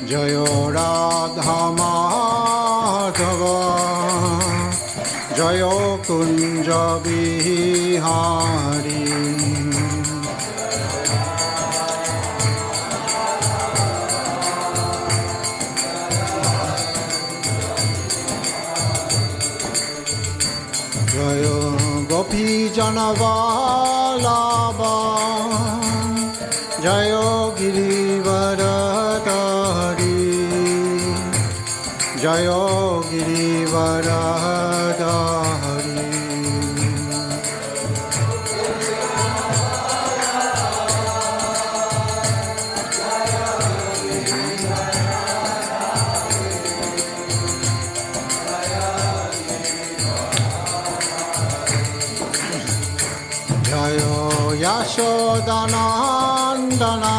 Jayo Radha Madhava Jayo Kunja Bihari Jayo Gopi Janavalabha Jayo Girivaradhari Jayo Girivaradhari Jayo Yashodanandana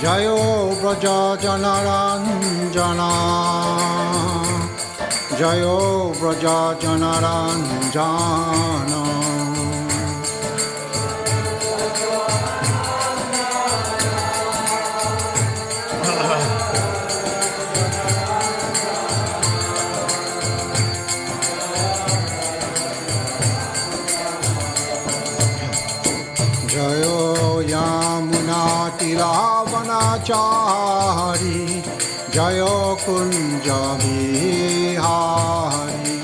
Jayo Braja Janaranjana Jayo Braja Janaranjana Jayo Yamuna Tiravanachari Jayo Kunja Bihari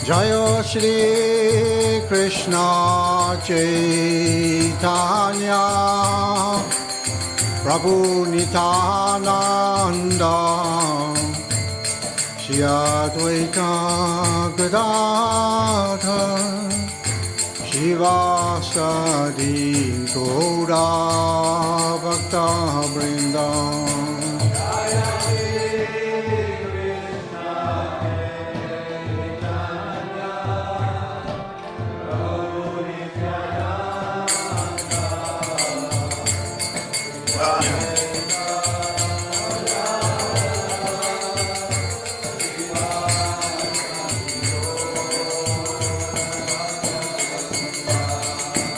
Jayo Shri Krishna Chaitanya Prabhu Nityananda Shri Advaita Gadadhar Shivasadi Gaura Bhakta Vrinda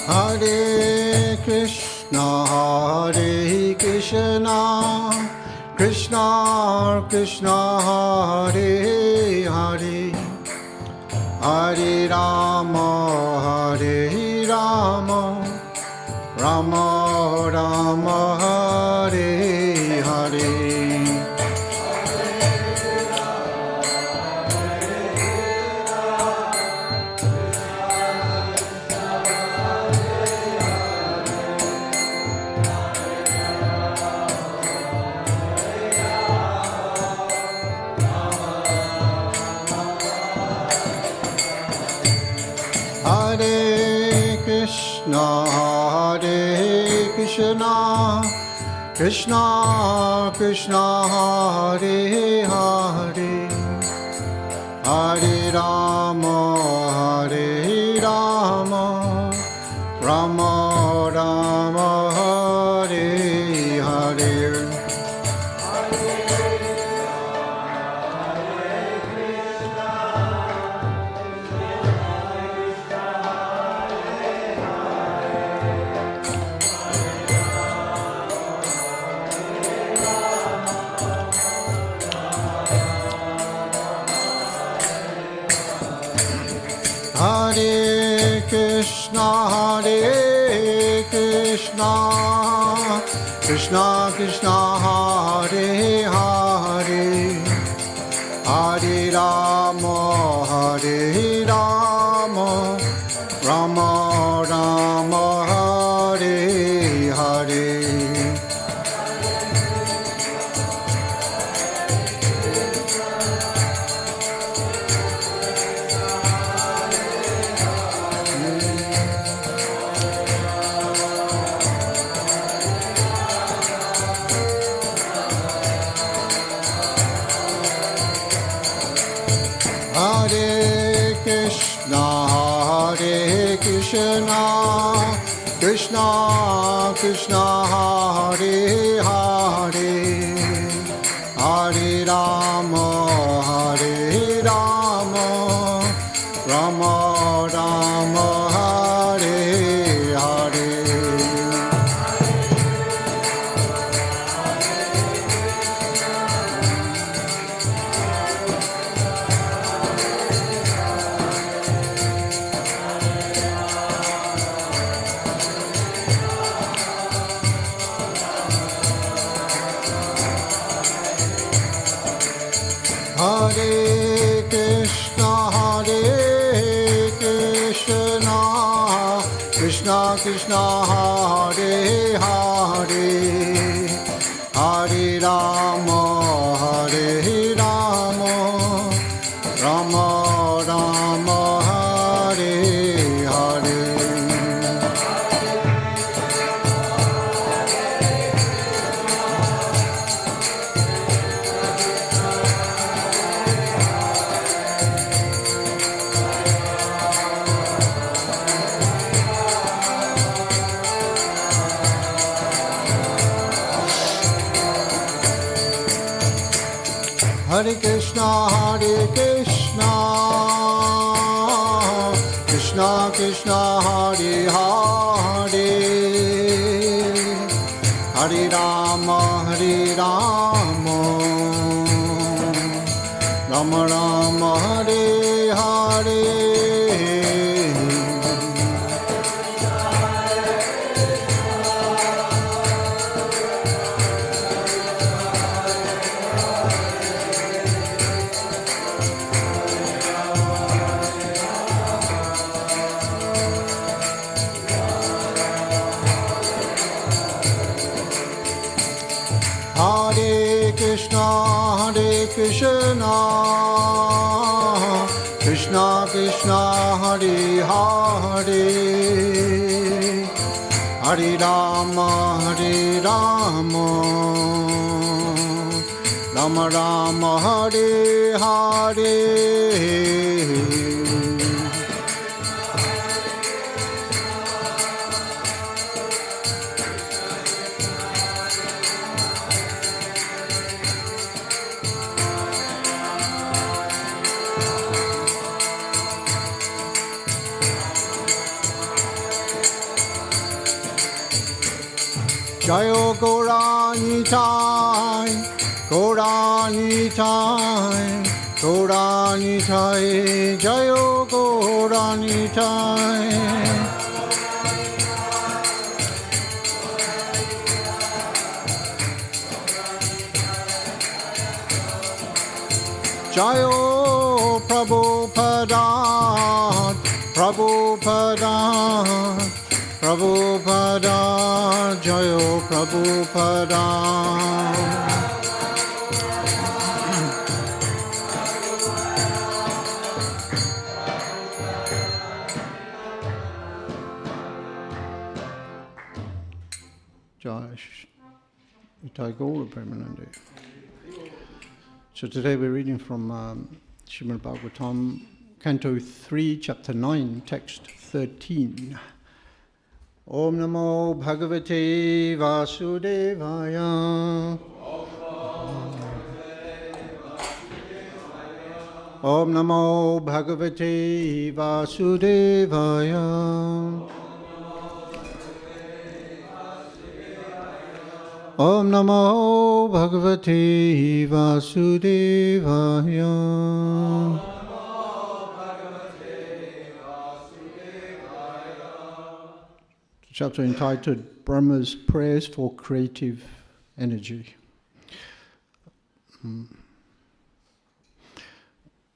Hare Krishna, Hare Krishna, Krishna Krishna, Hare Hare, Hare Rama, Hare Rama, Rama Rama, Hare Hare. Hare Krishna, Hare Krishna, Krishna Krishna, Hare Hare, Hare Rama, Hare Rama, Rama Rama, Hare Hare. Hare Krishna, Hare Krishna, Krishna Krishna, Hare Hare, Hare Rama, Hare Rama, Rama Rama, Hare Hare. Hare Krishna, Hare Krishna, Krishna Krishna, Hare Hare, Hare Rama, Rama Rama Hare Hare Hare Krishna Krishna Krishna Hare Hare Hare Rama Rama Rama Hare Hare Hare Krishna Krishna Krishna Hare Hare Hare Rama Rama Rama Hare Hare Hare Krishna Krishna Krishna Hare Hare Hare Rama Rama Rama Hare Hare Jayo Gauranitai, Jayo Gauranitai. Jayo Prabhupada, Jayo Prabhupada. Josh, Itai Gaura Premarnava. So today we're reading from Srimad Bhagavatam, Canto 3, Chapter 9, Text 13. Om Namo Bhagavate Vasudevaya. Om Namo Bhagavate Vasudevaya. Om Namo Bhagavate Vasudevaya. Chapter entitled Brahma's Prayers for Creative Energy.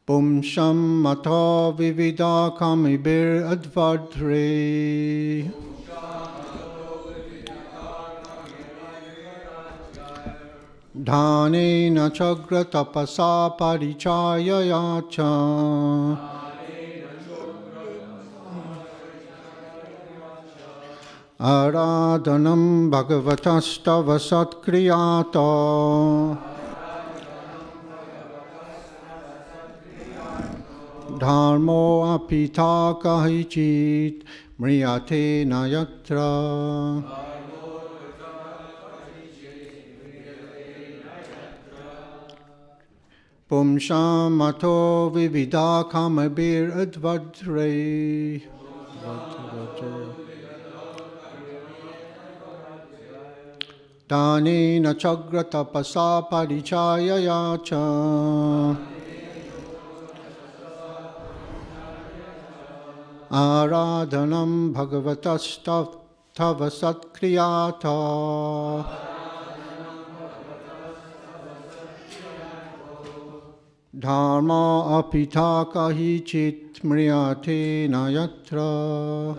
Bum Sham Mata Vivida Kamibir Advadre. Dhane Nachagra Tapasa Parichaya Yacha. Aradhanam Bhagavatastava Satkriyata. Dharmo apita kahichit mriyate nayatra. Pumsam mato vividha kamabir advadre. Danena chagra tapasa parichayaya cha. Aradhanam bhagavatas-tava satkriyata. Dharma apita kahichit mriyate nayatra.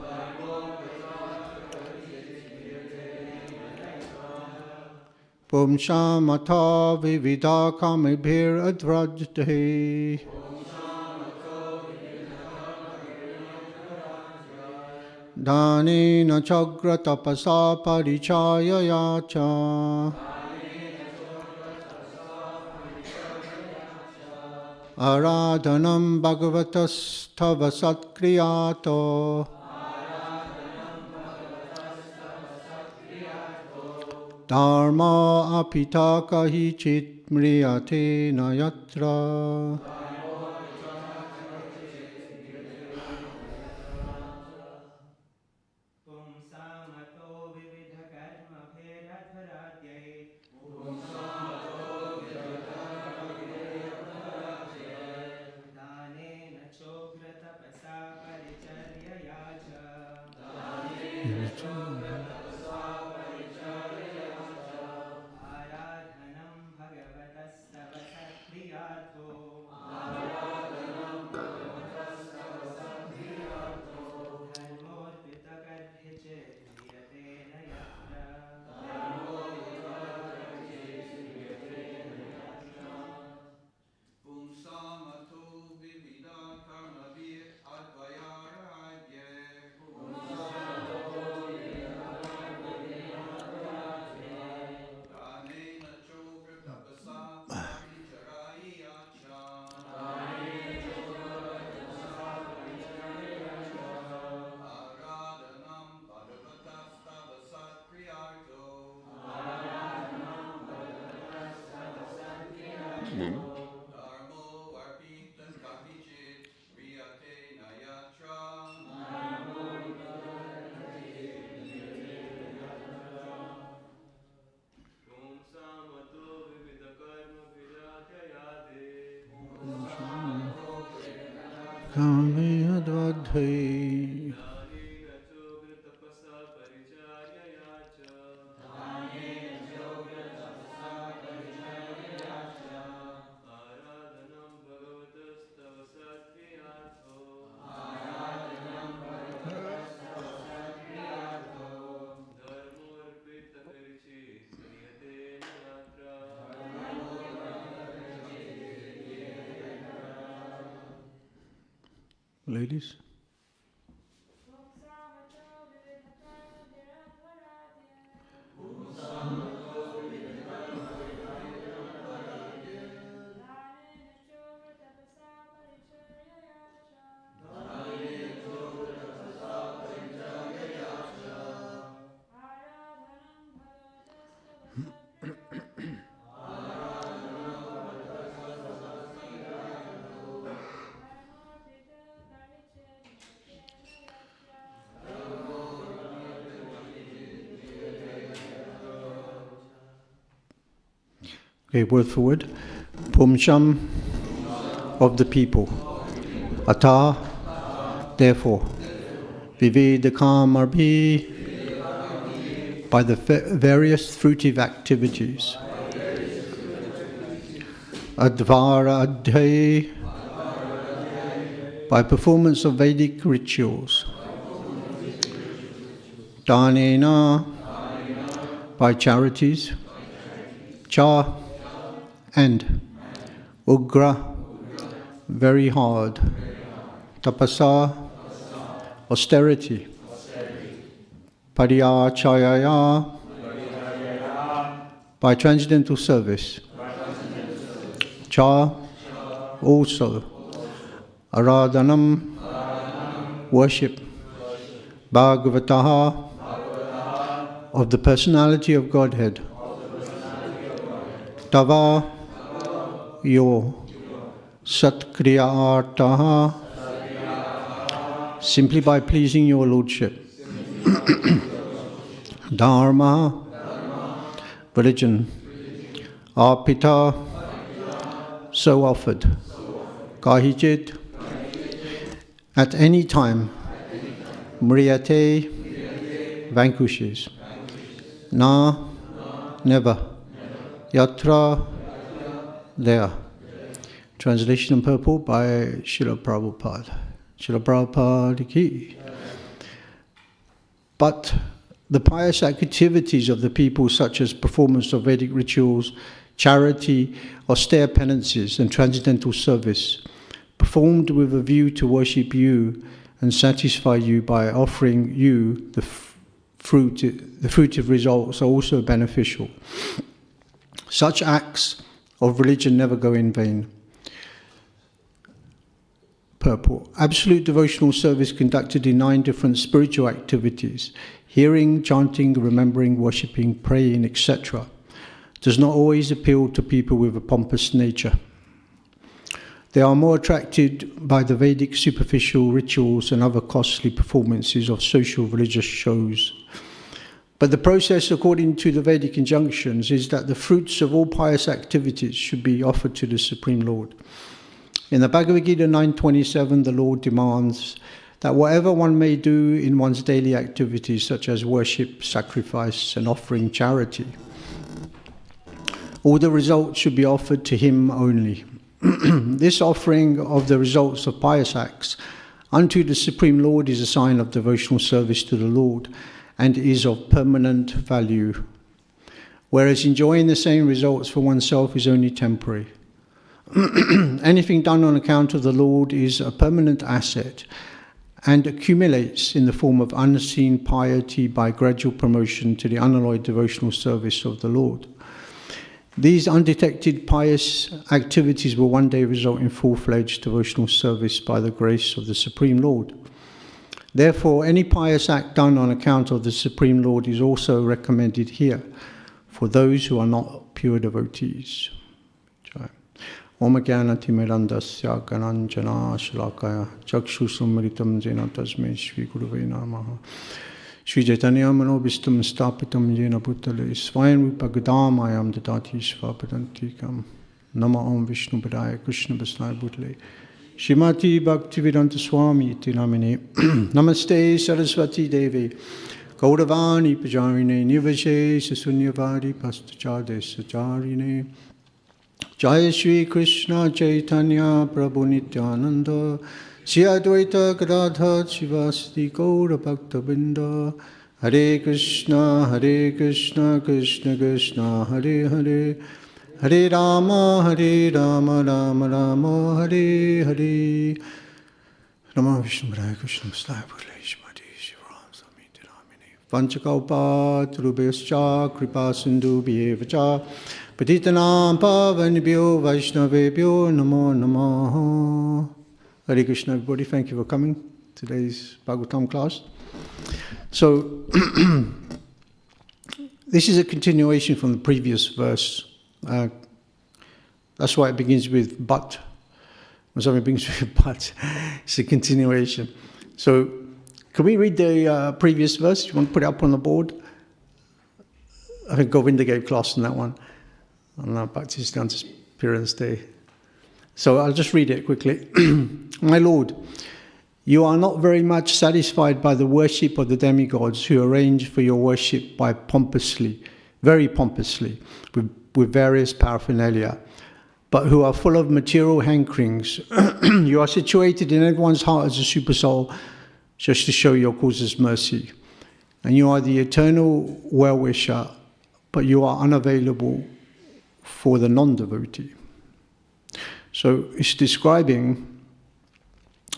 Pumsamata vividha kamibhir advrajte. Danena chagra tapasa parichayaya cha. Aradhanam bhagavatas-tava satkriyata. Dharma apita kahichit mriyate nayatra. Kameyadvadhai. Ladies. Okay, word for word. Pumsham, of the people. Ata, therefore. Vivedakamarbhi, by the various fruitive activities. Advara adhye, by performance of Vedic rituals. Danena, by charities. Cha, and. Ugra, very hard. Tapasa, austerity. Pariyachayaya, by transcendental service. Cha, also. Aradhanam, worship. Bhagavataha, of the personality of Godhead. Tava, your. Satkriya simply by pleasing your Lordship. Dharma, religion, Arpita, so offered. Kahijit, at any time. Mriyate, vanquishes. Na, never. Yatra, there. Translation and purport by Srila Prabhupada. Srila Prabhupada ki. But the pious activities of the people, such as performance of Vedic rituals, charity, austere penances, and transcendental service, performed with a view to worship you and satisfy you by offering you the fruitive results, are also beneficial. Such acts of religion never go in vain. Purport. Absolute devotional service conducted in 9 different spiritual activities, hearing, chanting, remembering, worshipping, praying, etc., does not always appeal to people with a pompous nature. They are more attracted by the Vedic superficial rituals and other costly performances of social religious shows. But the process, according to the Vedic injunctions, is that the fruits of all pious activities should be offered to the Supreme Lord. In the Bhagavad Gita 9.27, the Lord demands that whatever one may do in one's daily activities, such as worship, sacrifice, and offering charity, all the results should be offered to Him only. This offering of the results of pious acts unto the Supreme Lord is a sign of devotional service to the Lord and is of permanent value, whereas enjoying the same results for oneself is only temporary. Anything done on account of the Lord is a permanent asset and accumulates in the form of unseen piety by gradual promotion to the unalloyed devotional service of the Lord. These undetected pious activities will one day result in full-fledged devotional service by the grace of the Supreme Lord. Therefore, any pious act done on account of the Supreme Lord is also recommended here for those who are not pure devotees. Om Jnanati Mirandasya Gananjana Shalakaya Chakshusumritam Jena Tasmai Shri Gurave Namaha Shri Chaitanya Manobhistam Stapitam Jena Bhutale Swayam Rupa Gadamayam Dadati Svapadantikam Nama Om Vishnu Padaya Krishna Basnaya Bhutale Shrimati Bhaktivedanta Swami Iti Namine Namaste Saraswati Devi Gauravani Pajarine Nivashe Sasunyavadi Pastachade Sacharine Jai Shri Krishna Chaitanya Prabhu Nityananda Shri Advaita Gadadhar Shivasati Gaura Bhakta Binda Hare Krishna Krishna Krishna Hare Hare Hare Rama Rama Rama Hare Hare Nama Vishnu Padaya Krishna Vasudaya Bhutale Shrimati Shivaram Samiti Ramini Panchakalpa Turubhyascha Kripa Sindhu Bhyevacha Patitanam Pavanibhyo Vaishnavebhyo Namo Namaha. Hare Krishna, everybody. Thank you for coming to today's Bhagavatam class. So, this is a continuation from the previous verse. That's why it begins with but. When something begins with but, it's a continuation. So, can we read the previous verse? You want to put it up on the board? I think Govinda gave class on that one. On our Bhaktisiddhanta Parents' Day. So I'll just read it quickly. My Lord, you are not very much satisfied by the worship of the demigods who arrange for your worship by very pompously, with various paraphernalia, but who are full of material hankerings. You are situated in everyone's heart as a super soul, just to show your causeless mercy. And you are the eternal well-wisher, but you are unavailable for the non-devotee. So it's describing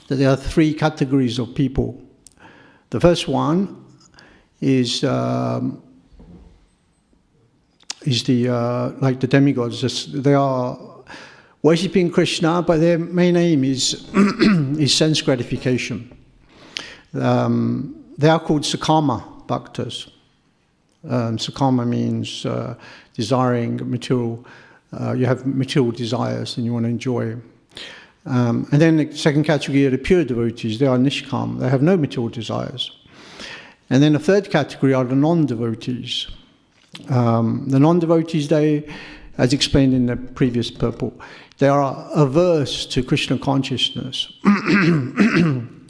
that there are 3 categories of people. The first one is like the demigods. They are worshipping Krishna, but their main aim is sense gratification. They are called Sakama Bhaktas. Sakama means desiring material. You have material desires and you want to enjoy And then the second category are the pure devotees. They are nishkam. They have no material desires. And then the third category are the non-devotees. The non-devotees, they, as explained in the previous purport, they are averse to Krishna consciousness. And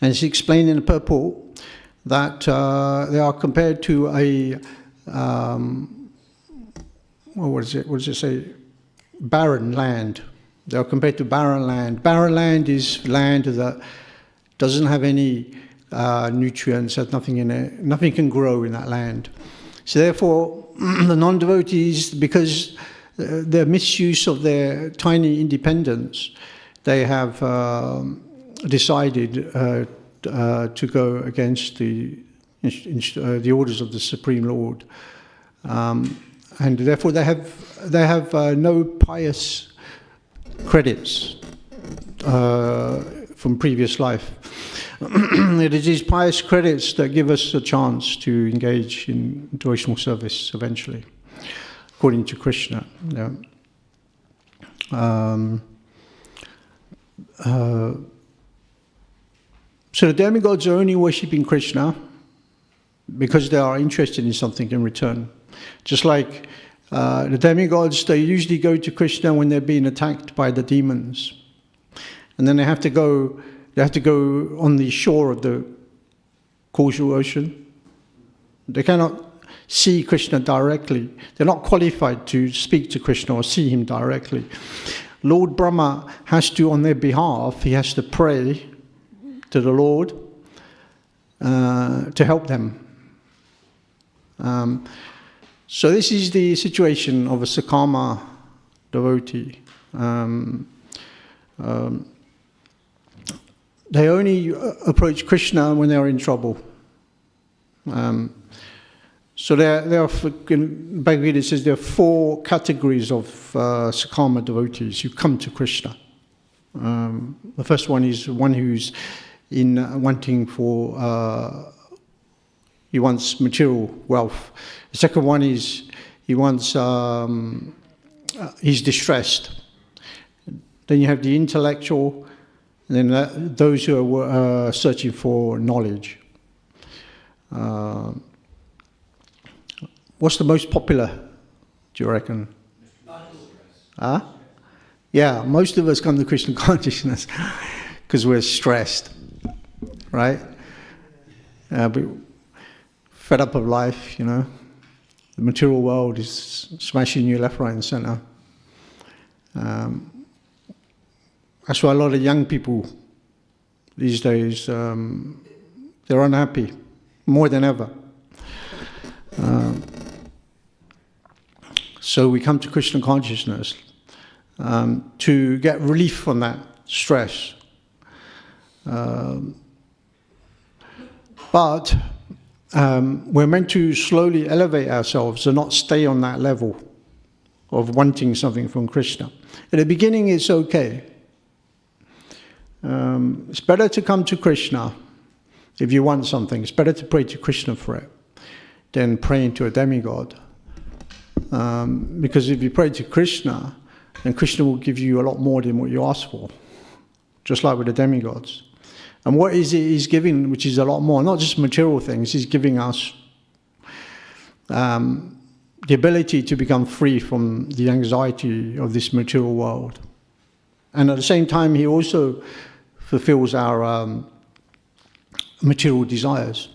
it's explained in the purport that they are compared to a, what does it say? Barren land. They are compared to barren land. Barren land is land that doesn't have any nutrients, has nothing in it. Nothing can grow in that land. So therefore, the non-devotees, because their misuse of their tiny independence, they have decided to go against the orders of the Supreme Lord, and therefore they have no pious credits from previous life. It is these pious credits that give us a chance to engage in devotional service eventually, according to Krishna. Yeah. So the demigods are only worshipping Krishna because they are interested in something in return. Just like the demigods, they usually go to Krishna when they're being attacked by the demons. And then they have to go on the shore of the causal ocean. They cannot see Krishna directly. They're not qualified to speak to Krishna or see him directly. Lord Brahma has to, on their behalf, he has to pray to the Lord to help them. So this is the situation of a Sakama devotee. They only approach Krishna when they are in trouble. So there are, in Bhagavad Gita it says there are 4 categories of Sakama devotees who come to Krishna. The first one is one who's in wanting for, he wants material wealth. The second one is he wants, he's distressed. Then you have the intellectual, and then those who are searching for knowledge. What's the most popular, do you reckon? Huh? Yeah, most of us come to Krishna consciousness because we're stressed, right? Fed up of life, you know. The material world is smashing you left, right, and centre. That's why a lot of young people these days, they're unhappy more than ever. So we come to Krishna consciousness to get relief from that stress. But we're meant to slowly elevate ourselves and not stay on that level of wanting something from Krishna. At the beginning, it's okay. It's better to come to Krishna if you want something. It's better to pray to Krishna for it than praying to a demigod. Because if you pray to Krishna, then Krishna will give you a lot more than what you ask for, just like with the demigods. And what is it he's giving, which is a lot more, not just material things, he's giving us the ability to become free from the anxiety of this material world. And at the same time, he also fulfills our material desires.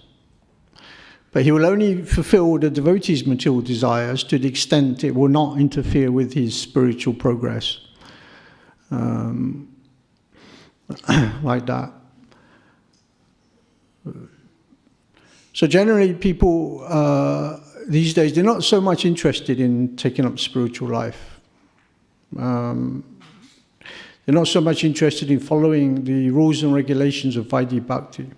But he will only fulfill the devotee's material desires to the extent it will not interfere with his spiritual progress. Like that. So generally people these days, they're not so much interested in taking up spiritual life. They're not so much interested in following the rules and regulations of Vaidhi Bhakti.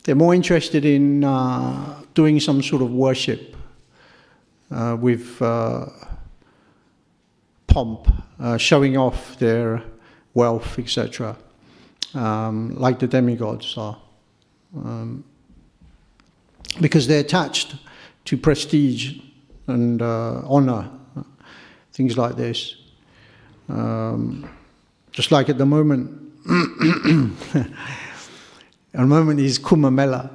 They're more interested in doing some sort of worship with pomp, showing off their wealth, etc., like the demigods are. Because they're attached to prestige and honor. things like this. Just like at the moment, at the moment is Kumbh Mela,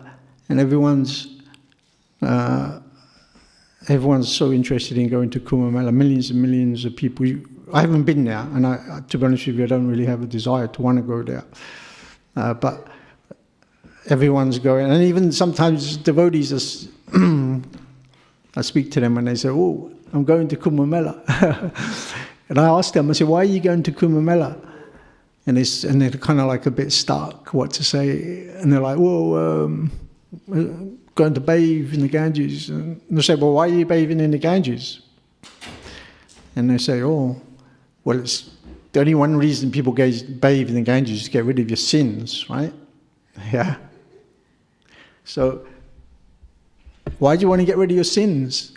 and everyone's so interested in going to Kumbh Mela. Millions and millions of people. I haven't been there, and to be honest with you, I don't really have a desire to want to go there. But everyone's going, and even sometimes devotees, I speak to them and they say, "Oh, I'm going to Kumbh Mela." And I ask them, I say, "Why are you going to Kumbh Mela?" And they're kind of like a bit stuck what to say. And they're like, "Well, going to bathe in the Ganges." And they say, "Well, why are you bathing in the Ganges?" And they say, "Oh, well, it's the only one reason people bathe in the Ganges is to get rid of your sins, right?" Yeah. So, why do you want to get rid of your sins?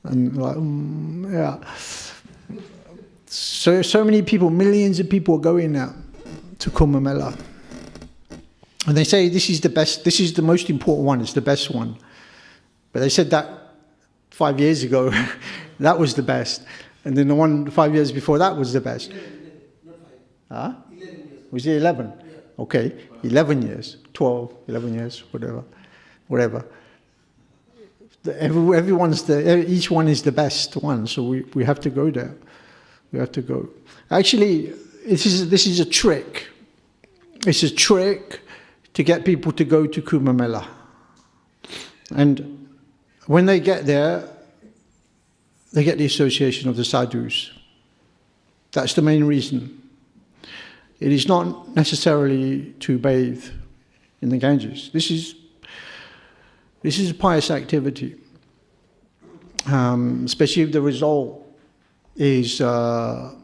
And like, yeah. So many people, millions of people are going now to Kumbh Mela. And they say this is the best, this is the most important one, it's the best one. But they said that 5 years ago, that was the best. And then the one 5 years before that was the best. 11, 11 years. Was it 11? Yeah. Okay, 11 years, 12, 11 years, whatever. Each one is the best one, so we have to go there. We have to go. Actually, this is a trick. It's a trick to get people to go to Kumbh Mela. And when they get there, they get the association of the sadhus. That's the main reason. It is not necessarily to bathe in the Ganges. This is a pious activity, especially if the result is to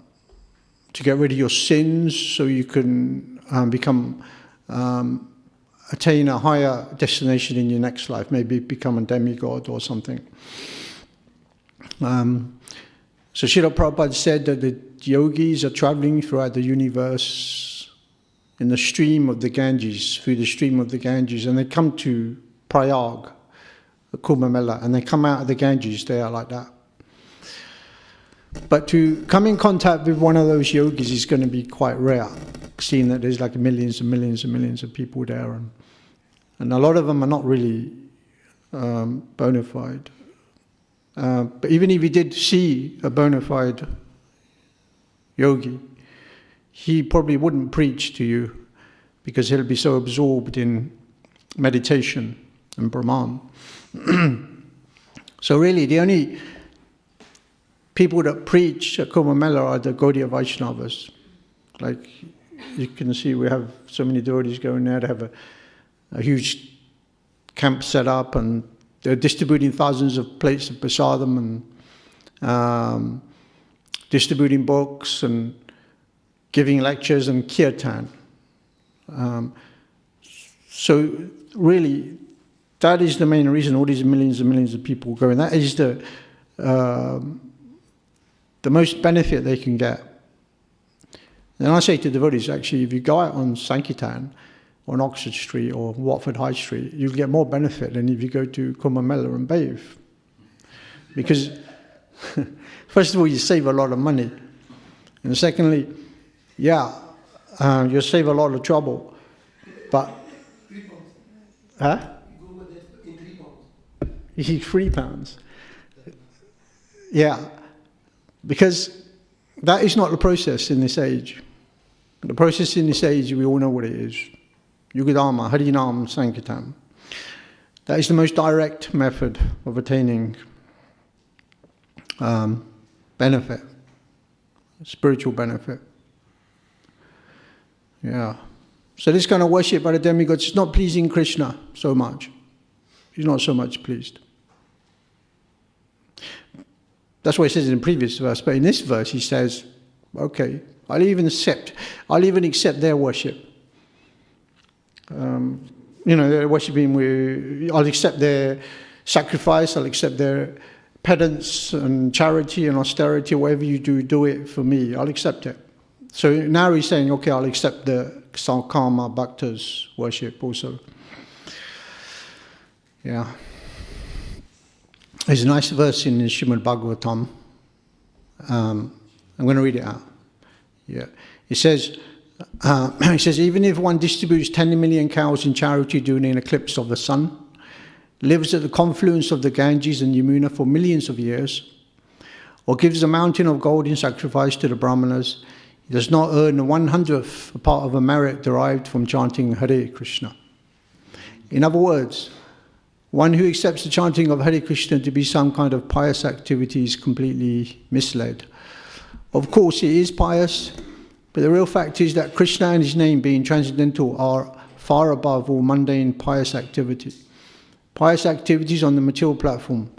get rid of your sins, so you can attain a higher destination in your next life, maybe become a demigod or something. So Srila Prabhupada said that the yogis are traveling throughout the universe in the stream of the Ganges, through the stream of the Ganges, and they come to Prayag, the Kumbh Mela, and they come out of the Ganges, they are like that. But to come in contact with one of those yogis is going to be quite rare, seeing that there's like millions and millions and millions of people there, and a lot of them are not really bona fide. But even if you did see a bona fide yogi, he probably wouldn't preach to you because he'll be so absorbed in meditation and Brahman. So really, the only people that preach at Kumbh Mela are the Gaudiya Vaishnavas. Like you can see, we have so many devotees going there. They have a huge camp set up, and they're distributing thousands of plates of prasadam and distributing books and giving lectures and kirtan. So really, that is the main reason all these millions and millions of people go. And that is the most benefit they can get. And I say to devotees, actually, if you go out on Sankirtan, on Oxford Street or Watford High Street, you'll get more benefit than if you go to Kumbh Mela and bathe. Because, first of all, you save a lot of money. And secondly, you'll save a lot of trouble. But, huh? You see, £3. Yeah. Because that is not the process in this age. The process in this age, we all know what it is. Yugadharma, Harinam, Sankirtan. That is the most direct method of attaining benefit, spiritual benefit. Yeah. So this kind of worship by the demigods is not pleasing Krishna so much. He's not so much pleased. That's what he says in the previous verse. But in this verse he says, okay, I'll even accept their worship. They're worshipping I'll accept their sacrifice, I'll accept their penance and charity and austerity, whatever you do it for me, I'll accept it. So now he's saying, okay, I'll accept the Karma Bhaktas worship also. Yeah. There's a nice verse in the Srimad Bhagavatam. I'm going to read it out. Yeah, it says, even if one distributes 10 million cows in charity during an eclipse of the sun, lives at the confluence of the Ganges and Yamuna for millions of years, or gives a mountain of gold in sacrifice to the Brahmanas, he does not earn a 100th part of a merit derived from chanting Hare Krishna. In other words, one who accepts the chanting of Hare Krishna to be some kind of pious activity is completely misled. Of course, it is pious, but the real fact is that Krishna and his name, being transcendental, are far above all mundane pious activity. Pious activities on the material platform,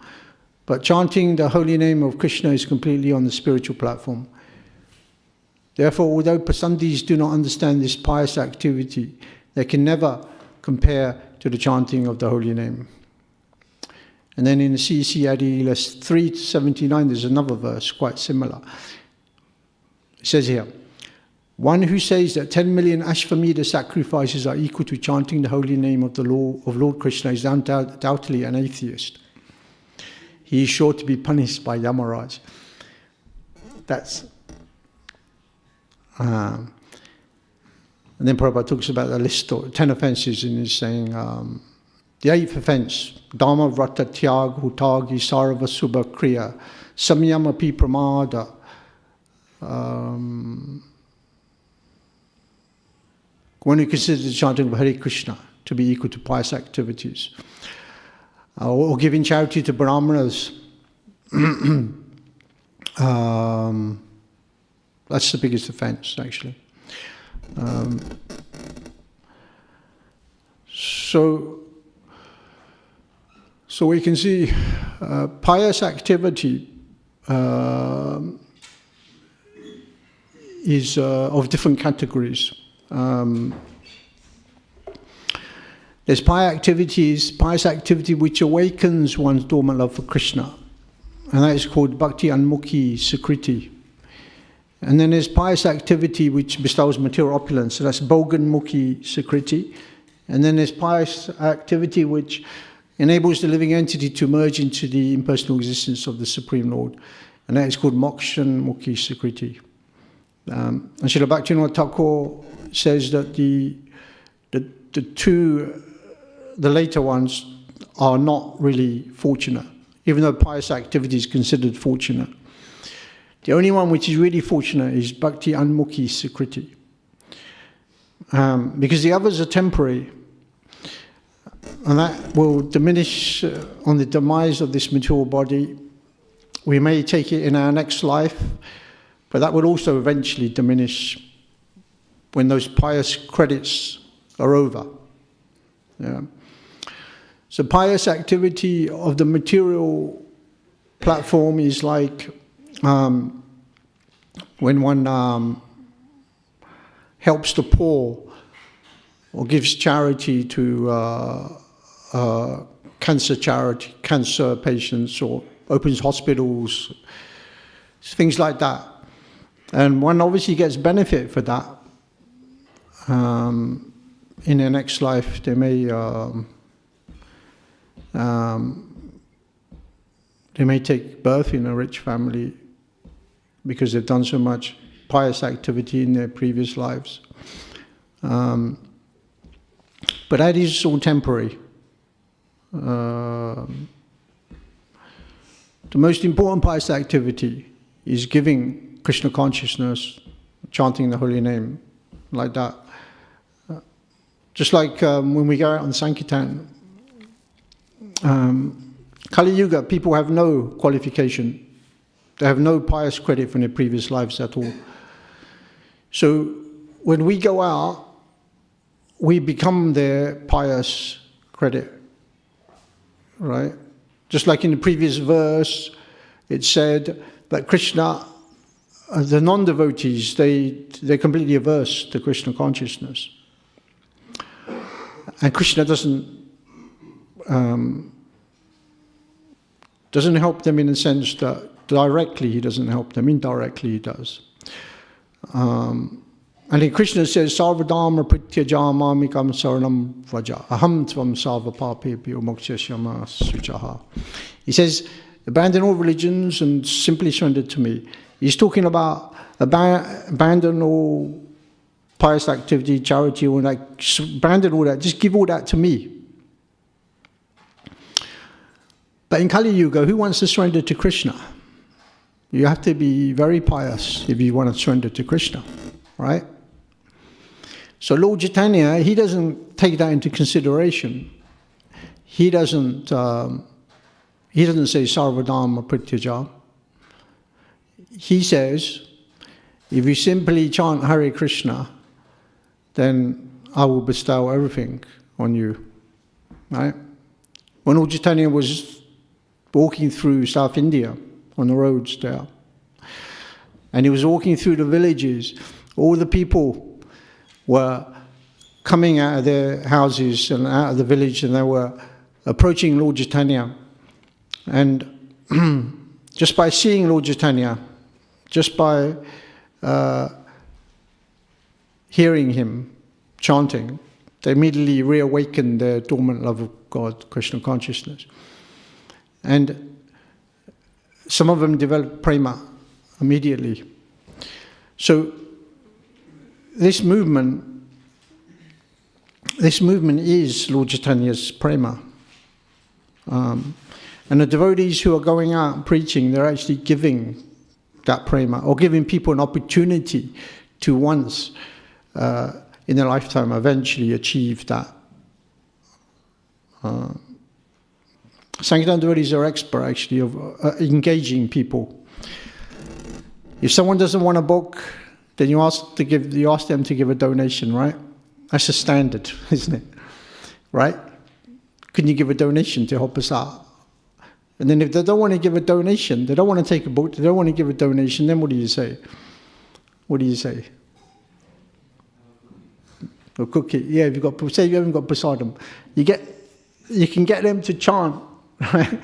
but chanting the holy name of Krishna is completely on the spiritual platform. Therefore, although Pasandis do not understand this pious activity, they can never compare to the chanting of the holy name. And then in the CC Adi 379, there's another verse quite similar. It says here, one who says that 10 million Ashvamedha sacrifices are equal to chanting the holy name of the Lord Krishna is undoubtedly an atheist. He is sure to be punished by Yamaraj. That's... and then Prabhupada talks about the list of 10 offences and is saying, the 8th offence, Dharma Vrata Tyag Hutagi Sarva Subha Kriya Samyamapi Pramada. One who considers the chanting of Hare Krishna to be equal to pious activities, or giving charity to Brahmanas, that's the biggest offence, actually. So we can see pious activity is of different categories. There's pious activity which awakens one's dormant love for Krishna, and that is called Bhakti Anmukhi Sukriti. And then there's pious activity which bestows material opulence, so that's Bhoganmukhi Sukriti. And then there's pious activity which enables the living entity to merge into the impersonal existence of the Supreme Lord, and that is called Mokshanmukhi Sukriti. And Srila Bhaktivinoda Thakur says that the later ones are not really fortunate, even though pious activity is considered fortunate. The only one which is really fortunate is Bhakti Anmukhi Sukriti. Because the others are temporary, and that will diminish on the demise of this material body. We may take it in our next life, but that will also eventually diminish when those pious credits are over. Yeah. So pious activity of the material platform is like when one helps the poor or gives charity to cancer patients, or opens hospitals, things like that. And one obviously gets benefit for that. In their next life, they may take birth in a rich family because they've done so much pious activity in their previous lives. But that is all temporary. The most important pious activity is giving Krishna consciousness, chanting the holy name, like that. Just like when we go out on Sankirtan, Kali Yuga, people have no qualification. They have no pious credit from their previous lives at all. So when we go out, we become their pious credit, right? Just like in the previous verse, it said that Krishna, the non-devotees, they're completely averse to Krishna consciousness. And Krishna doesn't help them in the sense that directly he doesn't help them, indirectly he does. And then Krishna says, Sarvadharma prityaja mamikam saranam vraja aham tvam sarva papebhyo mokshashyama suchaha. He says, Abandon all religions and simply surrender to me. He's talking about abandon all pious activity, charity, all that. Abandon all that. Just give all that to me. But in Kali Yuga, who wants to surrender to Krishna? You have to be very pious if you want to surrender to Krishna, right? So Lord Chaitanya, he doesn't take that into consideration. He doesn't say Sarvadharma Prityaja. He says, if you simply chant Hare Krishna, then I will bestow everything on you, right? When Lord Chaitanya was walking through South India, on the roads there, and he was walking through the villages, all the people were coming out of their houses and out of the village, and they were approaching Lord Chaitanya. And just by seeing Lord Chaitanya, just by hearing him chanting, they immediately reawakened their dormant love of God, Krishna consciousness. And some of them developed prema immediately. So this movement is Lord Chaitanya's prema. And the devotees who are going out preaching, they're actually giving that prema, or giving people an opportunity to once in their lifetime eventually achieve that. Sankirtan devotees are expert actually of engaging people. If someone doesn't want a book, then you ask them to give a donation, right? That's a standard, isn't it? Right? Can you give a donation to help us out? And then if they don't want to give a donation, they don't want to take a book, they don't want to give a donation, then what do you say? What do you say? A cookie. Yeah, if say you haven't got prasadam, you can get them to chant. Right?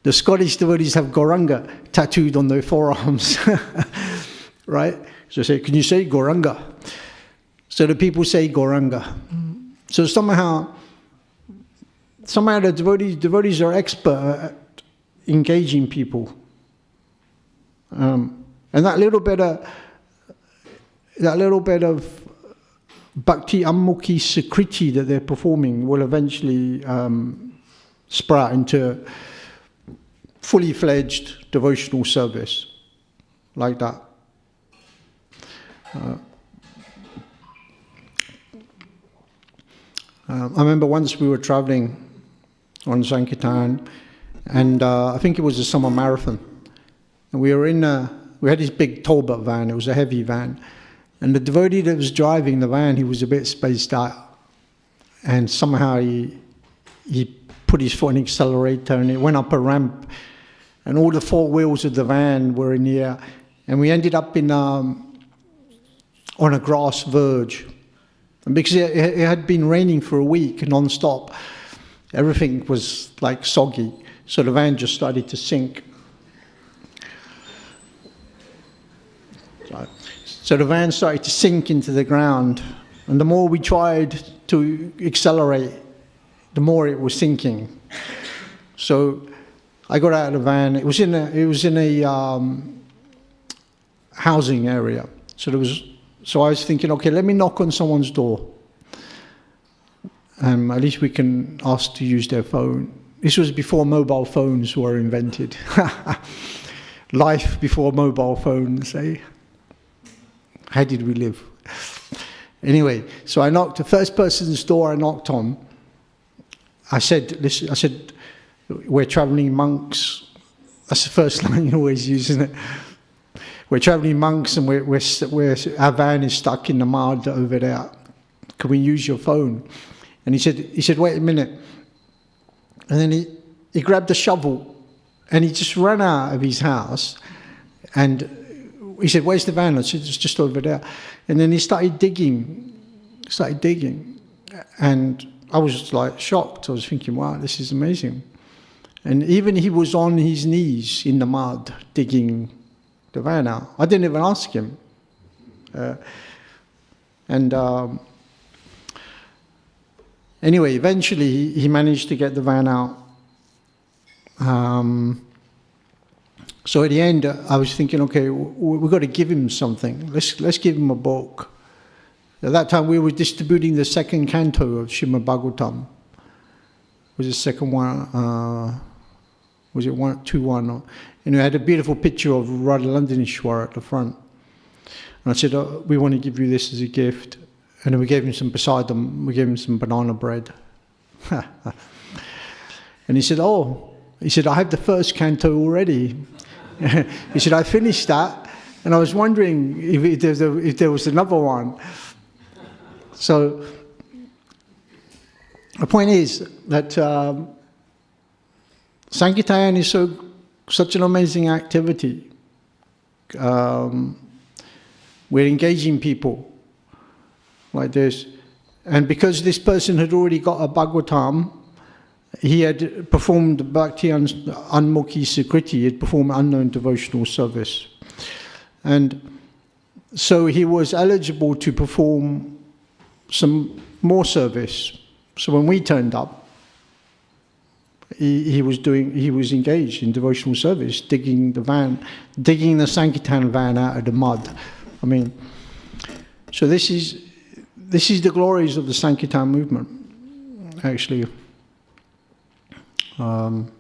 The Scottish devotees have Gauranga tattooed on their forearms, right? So say, can you say Gauranga? So the people say Gauranga. So somehow the devotees are expert at engaging people, and that little bit of bhakti ammukhi sakriti that they're performing will eventually sprout into fully fledged devotional service like that. I remember once we were traveling on Sankirtan, and I think it was a summer marathon, and we had this big Tolbert van. It was a heavy van, and the devotee that was driving the van, he was a bit spaced out, and somehow he put his foot on the accelerator, and it went up a ramp, and all the four wheels of the van were in the air, and we ended up on a grass verge. And because it had been raining for a week non-stop, everything was like soggy, so the van just started to sink. So the van started to sink into the ground, and the more we tried to accelerate, the more it was sinking. So I got out of the van. It was in a housing area. So I was thinking, okay, let me knock on someone's door. At least we can ask to use their phone. This was before mobile phones were invented. Life before mobile phones, eh? How did we live? Anyway, so I knocked. The first person's door I knocked on, I said, we're traveling monks. That's the first line you always use, isn't it? We're traveling monks, and our van is stuck in the mud over there. Can we use your phone? And he said, wait a minute. And then he grabbed a shovel, and he just ran out of his house, and he said, where's the van? I said, it's just over there. And then he started digging, and I was just like shocked. I was thinking, wow, this is amazing. And even he was on his knees in the mud digging the van out. I didn't even ask him. Anyway, eventually he managed to get the van out. So at the end, I was thinking, okay, we've got to give him something. Let's give him a book. At that time, we were distributing the second canto of Srimad Bhagavatam. Was the second one? Was it 2-1? And it had a beautiful picture of Radha Londonishwar at the front. And I said, we want to give you this as a gift. And then we gave him some prasadam. We gave him some banana bread. And he said, I have the first canto already. He said, I finished that. And I was wondering if there was another one. So the point is that Sankirtan is such an amazing activity. We're engaging people like this. And because this person had already got a Bhagavatam, he had performed Bhakti Anmukhi Sikriti, he had performed unknown devotional service. And so he was eligible to perform some more service. So when we turned up, he was engaged in devotional service, digging the Sankirtan van out of the mud. I mean, so this is the glories of the Sankirtan movement, actually. And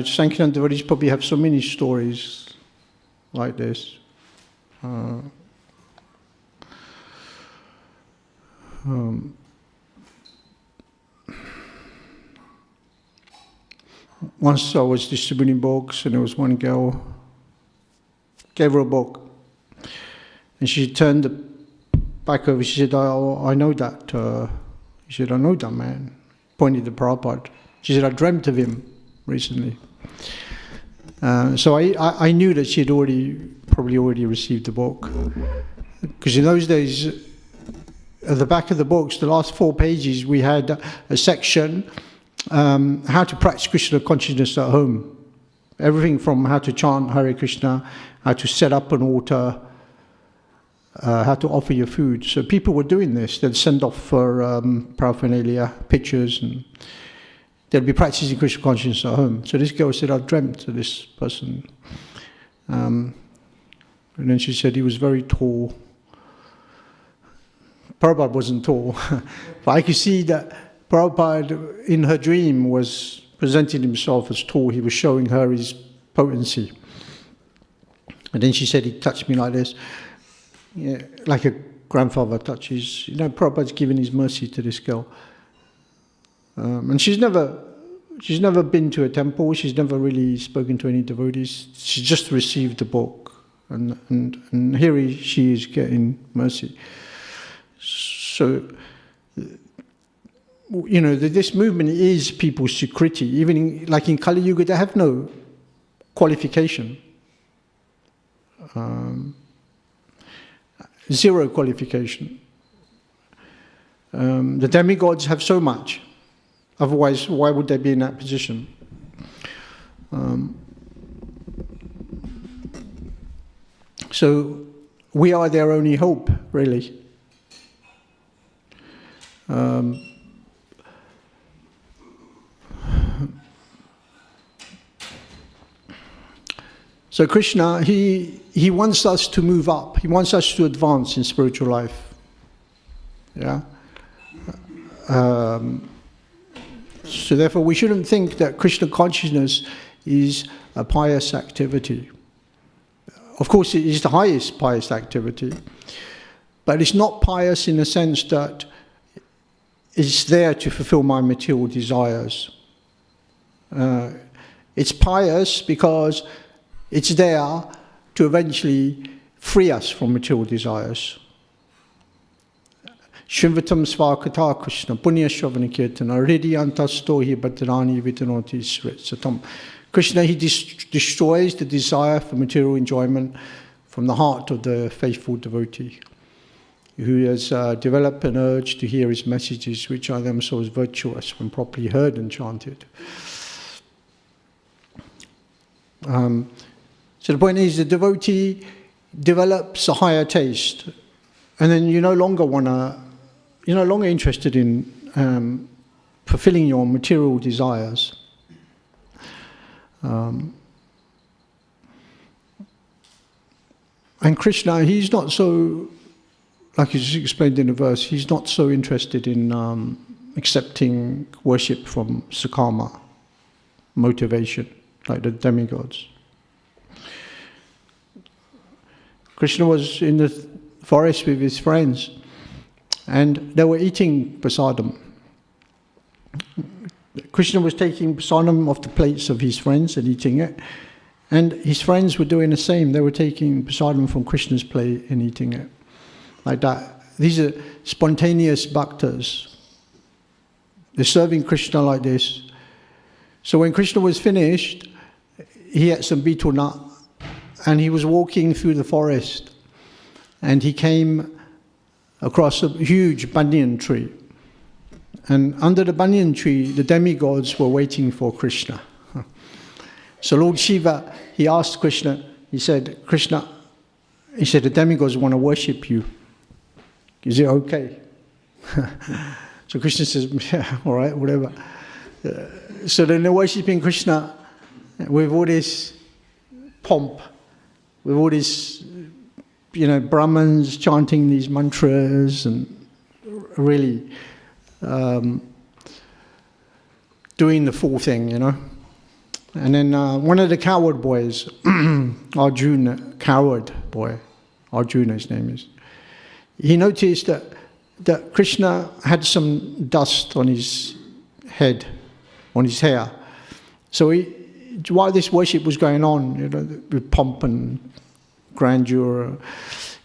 Sankirtan devotees probably have so many stories like this. Once I was distributing books, and there was one girl, gave her a book, and she turned it back over. She said, I know that. She said, I know that man. Pointed to Prabhupada. She said, I dreamt of him recently. So I knew that she had probably already received the book. Because in those days, at the back of the books, the last 4 pages, we had a section, how to practice Krishna consciousness at home. Everything from how to chant Hare Krishna, how to set up an altar, how to offer your food. So people were doing this. They'd send off for paraphernalia, pictures, and they'd be practicing Krishna consciousness at home. So this girl said, I dreamt of this person. And then she said he was very tall. Prabhupada wasn't tall. But I could see that Prabhupada, in her dream, was presenting himself as tall. He was showing her his potency. And then she said he touched me like this. Yeah, like a grandfather touches. Prabhupada's given his mercy to this girl. And she's never been to a temple. She's never really spoken to any devotees. She just received the book. And here she is getting mercy. So, this movement is people's Sukriti. Even like in Kali Yuga, they have no qualification. Zero qualification. The demigods have so much. Otherwise, why would they be in that position? So we are their only hope, really. So Krishna, he wants us to move up. He wants us to advance in spiritual life. Yeah. So therefore, we shouldn't think that Krishna consciousness is a pious activity. Of course, it is the highest pious activity, but it's not pious in the sense that it's there to fulfill my material desires. It's pious because it's there to eventually free us from material desires. Shrimvatam svakata Krishna punya shravana kirtana ridi antasto hi bhadrani vitanoti satam. Krishna, he destroys the desire for material enjoyment from the heart of the faithful devotee who has developed an urge to hear his messages, which are themselves virtuous when properly heard and chanted. So the point is, the devotee develops a higher taste, and then you're no longer interested in fulfilling your material desires. And Krishna, he's not so, like it's explained in the verse, he's not so interested in accepting worship from sakama motivation, like the demigods. Krishna was in the forest with his friends, and they were eating prasadam. Krishna was taking prasadam off the plates of his friends and eating it, and his friends were doing the same. They were taking prasadam from Krishna's plate and eating it, like that. These are spontaneous bhaktas. They're serving Krishna like this. So when Krishna was finished, he had some betel nut, and he was walking through the forest, and he came across a huge banyan tree. And under the banyan tree, the demigods were waiting for Krishna. So Lord Shiva, he asked Krishna, he said, Krishna, he said, the demigods want to worship you. Is it okay? So Krishna says, yeah, all right, whatever. So then they're worshipping Krishna with all this pomp, with all this, Brahmins chanting these mantras and really doing the full thing, And then one of the coward boys, Arjuna, coward boy, Arjuna his name is, he noticed that Krishna had some dust on his head, on his hair. So while this worship was going on, with pomp and grandeur,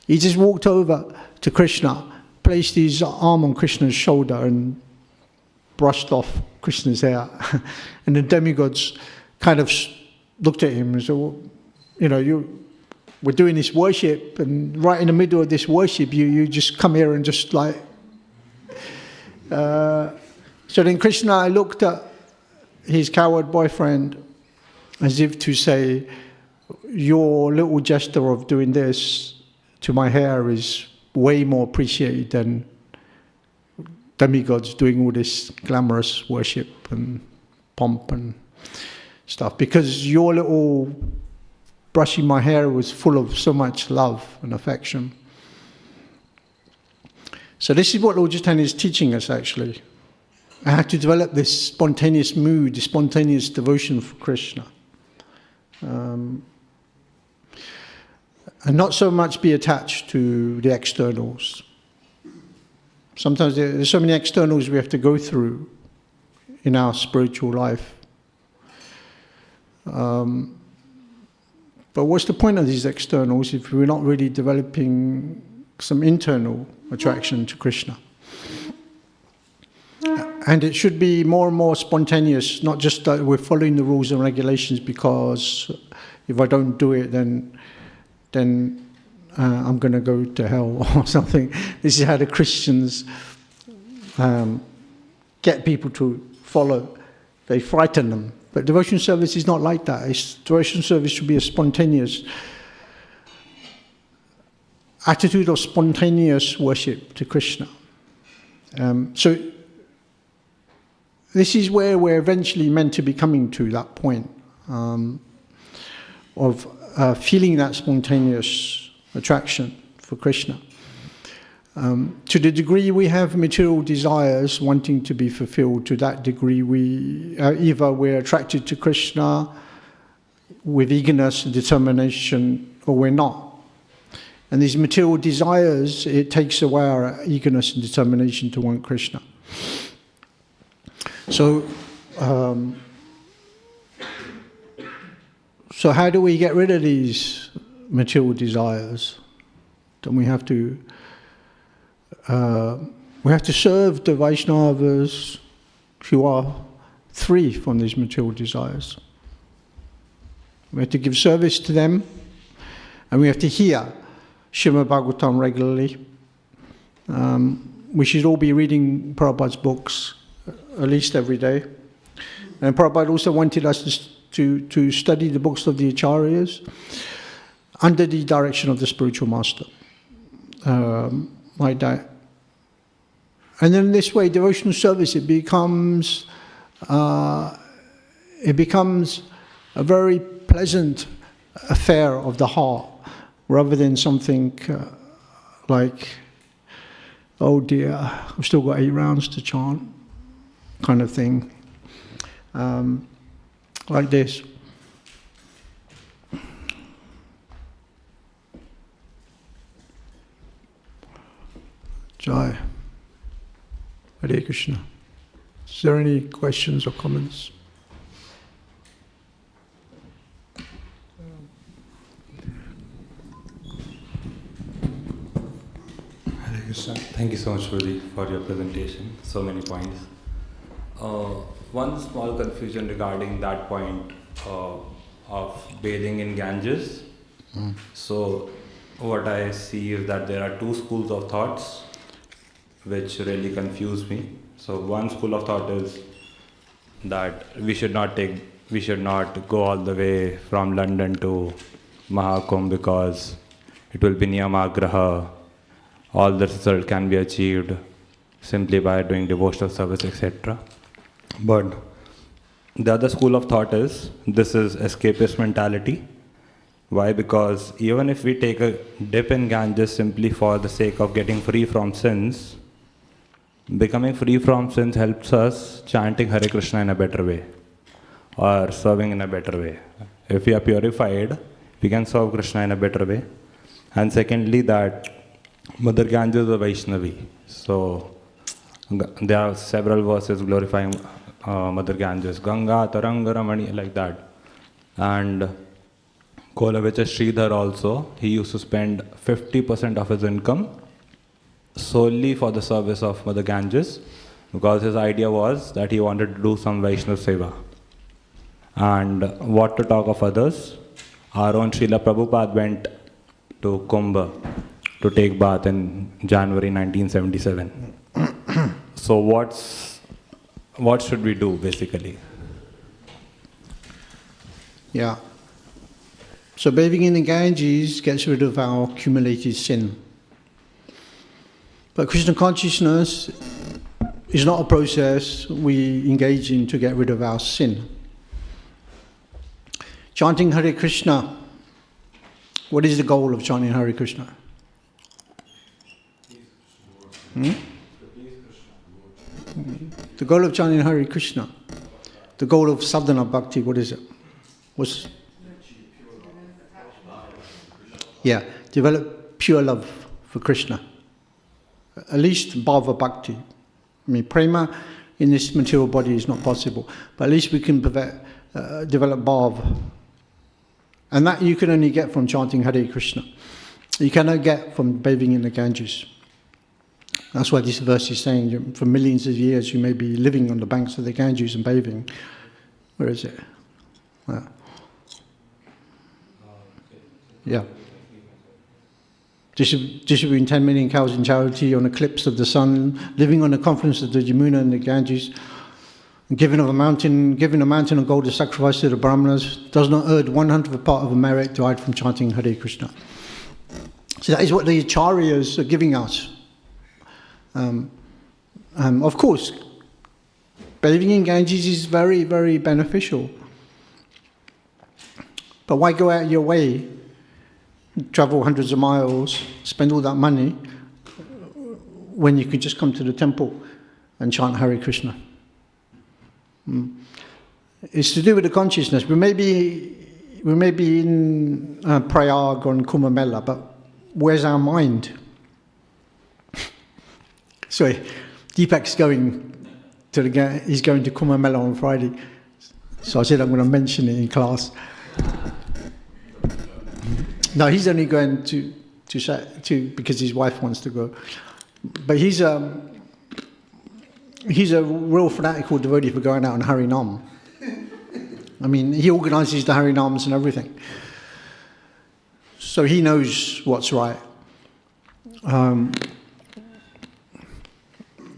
he just walked over to Krishna, placed his arm on Krishna's shoulder and brushed off Krishna's hair. And the demigods kind of looked at him and said, well, we're doing this worship, and right in the middle of this worship, you just come here and just like... So then Krishna looked at his coward boyfriend as if to say, your little gesture of doing this to my hair is way more appreciated than demigods doing all this glamorous worship and pomp and stuff, because your little brushing my hair was full of so much love and affection. So this is what Lord Chaitanya is teaching us, actually. I have to develop this spontaneous mood, this spontaneous devotion for Krishna. And not so much be attached to the externals. Sometimes there's so many externals we have to go through in our spiritual life. But what's the point of these externals if we're not really developing some internal attraction to Krishna? And it should be more and more spontaneous, not just that we're following the rules and regulations because if I don't do it, then I'm going to go to hell or something. This is how the Christians get people to follow. They frighten them. But devotion service is not like that. Devotion service should be a spontaneous attitude of spontaneous worship to Krishna. So this is where we're eventually meant to be coming to, that point of feeling that spontaneous attraction for Krishna. To the degree we have material desires wanting to be fulfilled, to that degree either we're attracted to Krishna with eagerness and determination, or we're not. And these material desires, it takes away our eagerness and determination to want Krishna. So how do we get rid of these material desires? Then we have to serve the Vaishnavas who are free from these material desires. We have to give service to them, and we have to hear Srimad Bhagavatam regularly. We should all be reading Prabhupada's books at least every day. And Prabhupada also wanted us to study the books of the Acharyas under the direction of the spiritual master. Like that. And then this way, devotional service, it becomes a very pleasant affair of the heart, rather than something like, oh dear, I've still got 8 rounds to chant, kind of thing. Like this. Jai. Hare Krishna. Is there any questions or comments? Hare Krishna. Thank you so much, Rudy, for your presentation. So many points. One small confusion regarding that point of bathing in Ganges. So what I see is that there are 2 schools of thoughts which really confuse me. So one school of thought is that we should not go all the way from London to Mahakumbh because it will be niyamagraha. All the result can be achieved simply by doing devotional service, etc. But the other school of thought is this is escapist mentality. Why? Because even if we take a dip in Ganges simply for the sake of getting free from sins, becoming free from sins helps us chanting Hare Krishna in a better way or serving in a better way. If we are purified, we can serve Krishna in a better way. And secondly, that Mother Ganges is a Vaishnavi. So there are several verses glorifying Mother Ganges, Ganga, Taranga, Ramani, like that. And Kolavicha Sridhar also, he used to spend 50% of his income solely for the service of Mother Ganges, because his idea was that he wanted to do some Vaishnav Seva. And what to talk of others, our own Srila Prabhupada went to Kumbh to take bath in January 1977. So what should we do basically? Yeah. So bathing in the Ganges gets rid of our accumulated sin. But Krishna consciousness is not a process we engage in to get rid of our sin. Chanting Hare Krishna, what is the goal of chanting Hare Krishna? The goal of chanting Hare Krishna, the goal of sadhana bhakti, what is it? Yeah, develop pure love for Krishna. At least bhava bhakti. I mean, prema in this material body is not possible, but at least we can develop bhava. And that you can only get from chanting Hare Krishna. You cannot get from bathing in the Ganges. That's why this verse is saying, for millions of years you may be living on the banks of the Ganges and bathing. Where is it? Yeah. Distributing 10 million cows in charity on eclipse of the sun, living on the confluence of the Yamuna and the Ganges, giving a mountain of gold as sacrifice to the Brahmanas, does not earn 100th part of a merit derived from chanting Hare Krishna. So that is what the acharyas are giving us. Of course, bathing in Ganges is very, very beneficial. But why go out of your way, travel hundreds of miles, spend all that money, when you could just come to the temple and chant Hare Krishna? It's to do with the consciousness. We may be in Prayag or in Kumbh Mela, but where's our mind? Sorry, Deepak's going to he's going to Kumbh Mela on Friday, so I said I'm going to mention it in class. No, he's only going to because his wife wants to go. But he's a real fanatical devotee for going out on Harinam. I mean, he organises the Harinams and everything. So he knows what's right.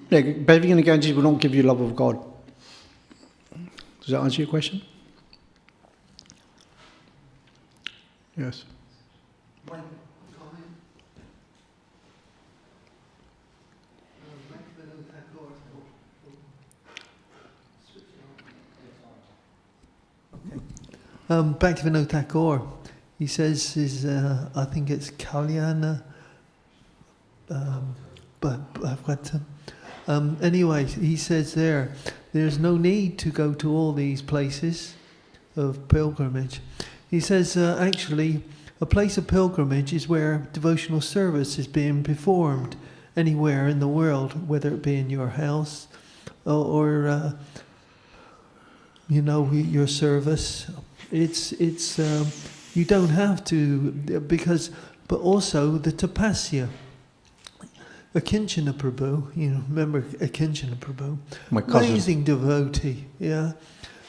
Bathing in the Ganges will not give you love of God. Does that answer your question? Yes. Bhaktivinoda Thakur, he says, I think it's Kalyana Bhagavatam. Anyway, he says there's no need to go to all these places of pilgrimage. He says, actually, a place of pilgrimage is where devotional service is being performed anywhere in the world, whether it be in your house or your service. It's you don't have to, but also the tapasya. Akinchana Prabhu, remember Akinchana Prabhu? My cousin. Amazing devotee, yeah.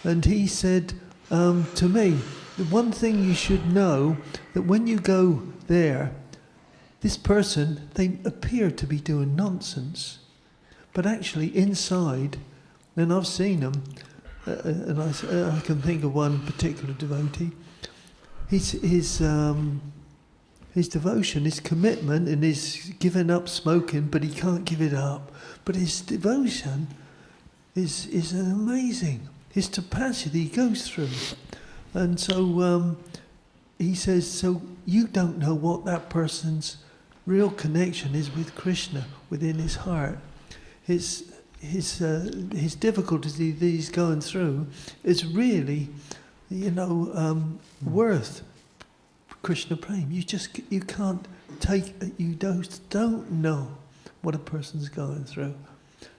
And he said to me, the one thing you should know, that when you go there, this person, they appear to be doing nonsense. But actually inside, and I've seen them, and I can think of one particular devotee, his devotion, his commitment, and his giving up smoking, but he can't give it up. But his devotion is amazing. His tapasya that he goes through. And so he says, so you don't know what that person's real connection is with Krishna within his heart. His difficulty that he's going through is really, worth Krishna Prem. You can't take, you don't know what a person's going through.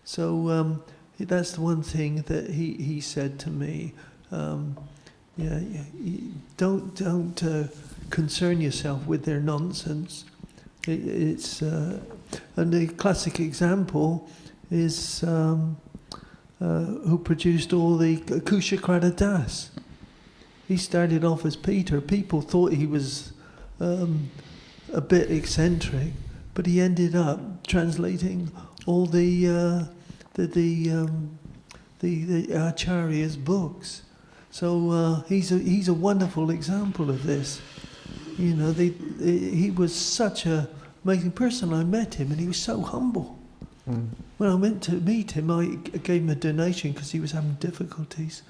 So that's the one thing that he said to me. Don't concern yourself with their nonsense. It's and the classic example is who produced all the Kushakrata Das. He started off as Peter. People thought he was a bit eccentric, but he ended up translating all the Acharya's books. So he's a wonderful example of this. He was such a amazing person. I met him, and he was so humble. Mm. When I went to meet him, I gave him a donation because he was having difficulties,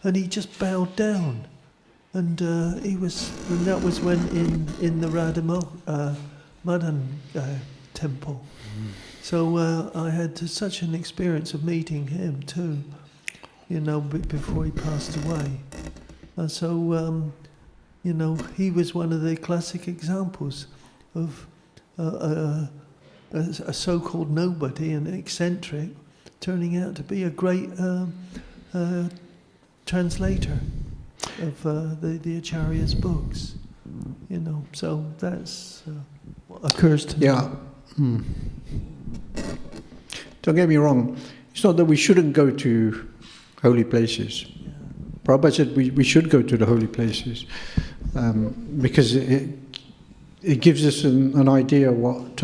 and he just bowed down. And that was when in the Radha Madan temple. Mm. So I had such an experience of meeting him too, before he passed away. And so, he was one of the classic examples of a so-called nobody, an eccentric, turning out to be a great translator of the Acharya's books. So that's what occurs to me. Yeah. Mm. Don't get me wrong. It's not that we shouldn't go to holy places. Yeah. Prabhupada said we should go to the holy places because it gives us an idea what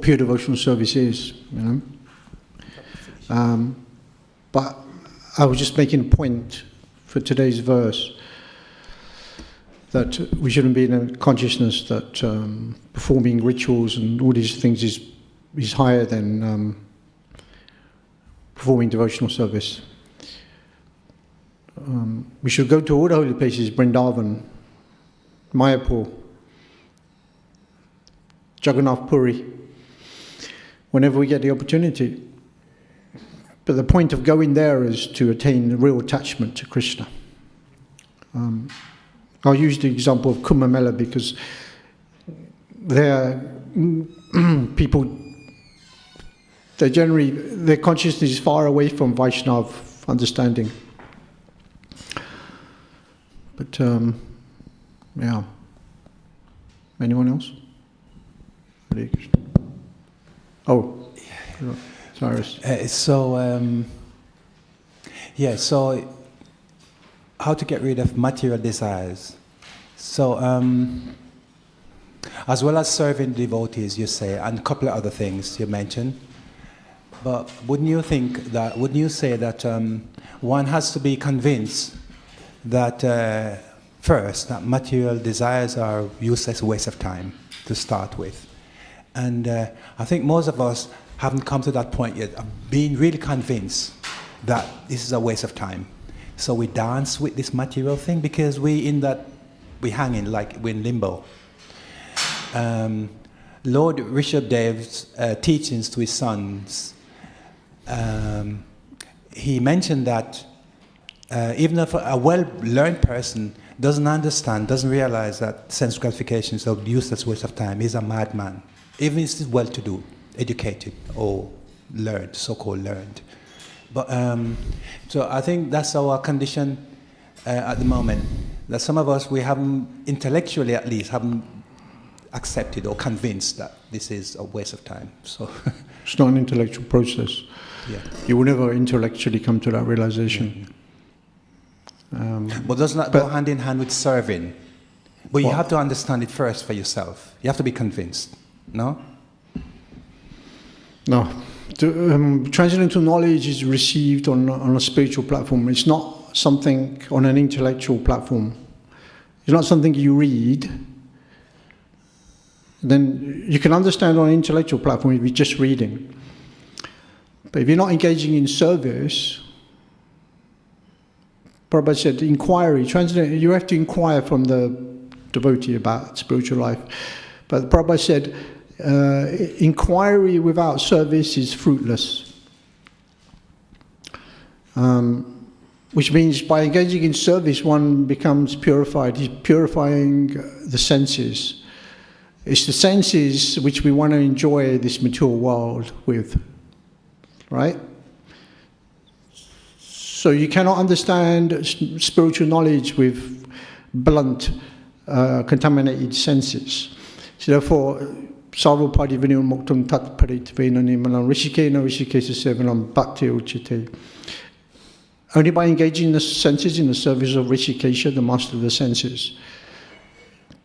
pure devotional service is, But I was just making a point for today's verse that we shouldn't be in a consciousness that performing rituals and all these things is higher than performing devotional service. We should go to all the holy places, Vrindavan, Mayapur, Jagannath Puri, whenever we get the opportunity. But the point of going there is to attain real attachment to Krishna. I'll use the example of Kumbh Mela because there people, their consciousness is far away from Vaishnava understanding. But, yeah. Anyone else? Hare Krishna. Oh, sorry. So how to get rid of material desires. So, as well as serving devotees, you say, and a couple of other things you mentioned. But wouldn't you say that one has to be convinced that first, that material desires are useless waste of time to start with. And I think most of us haven't come to that point yet of being really convinced that this is a waste of time. So we dance with this material thing because we hang in, like we're in limbo. Lord Rishabhadev's teachings to his sons, he mentioned that even if a well-learned person doesn't understand, doesn't realize that sense gratification is a useless waste of time, he's a madman. Even if he's well-to-do, educated, or learned, so-called learned. But so I think that's our condition at the moment. That some of us, we haven't, intellectually at least, haven't accepted or convinced that this is a waste of time. So it's not an intellectual process. Yeah. You will never intellectually come to that realization. But doesn't that go hand in hand with serving? But you have to understand it first for yourself. You have to be convinced, no? No. Transcendental knowledge is received on a spiritual platform. It's not something on an intellectual platform. It's not something you read. Then you can understand on an intellectual platform if you're just reading. But if you're not engaging in service, Prabhupada said, inquiry, you have to inquire from the devotee about spiritual life. But Prabhupada said, inquiry without service is fruitless. Which means by engaging in service, one becomes purified. He's purifying the senses. It's the senses which we want to enjoy this material world with, right? So you cannot understand spiritual knowledge with blunt, contaminated senses. So therefore, Sarvapadi Vinayam Muktam Tat Paritavena Nimalam Rishikena Rishikesa Sevanam Bhakti Uchite. Only by engaging the senses in the service of Rishikesha, the master of the senses,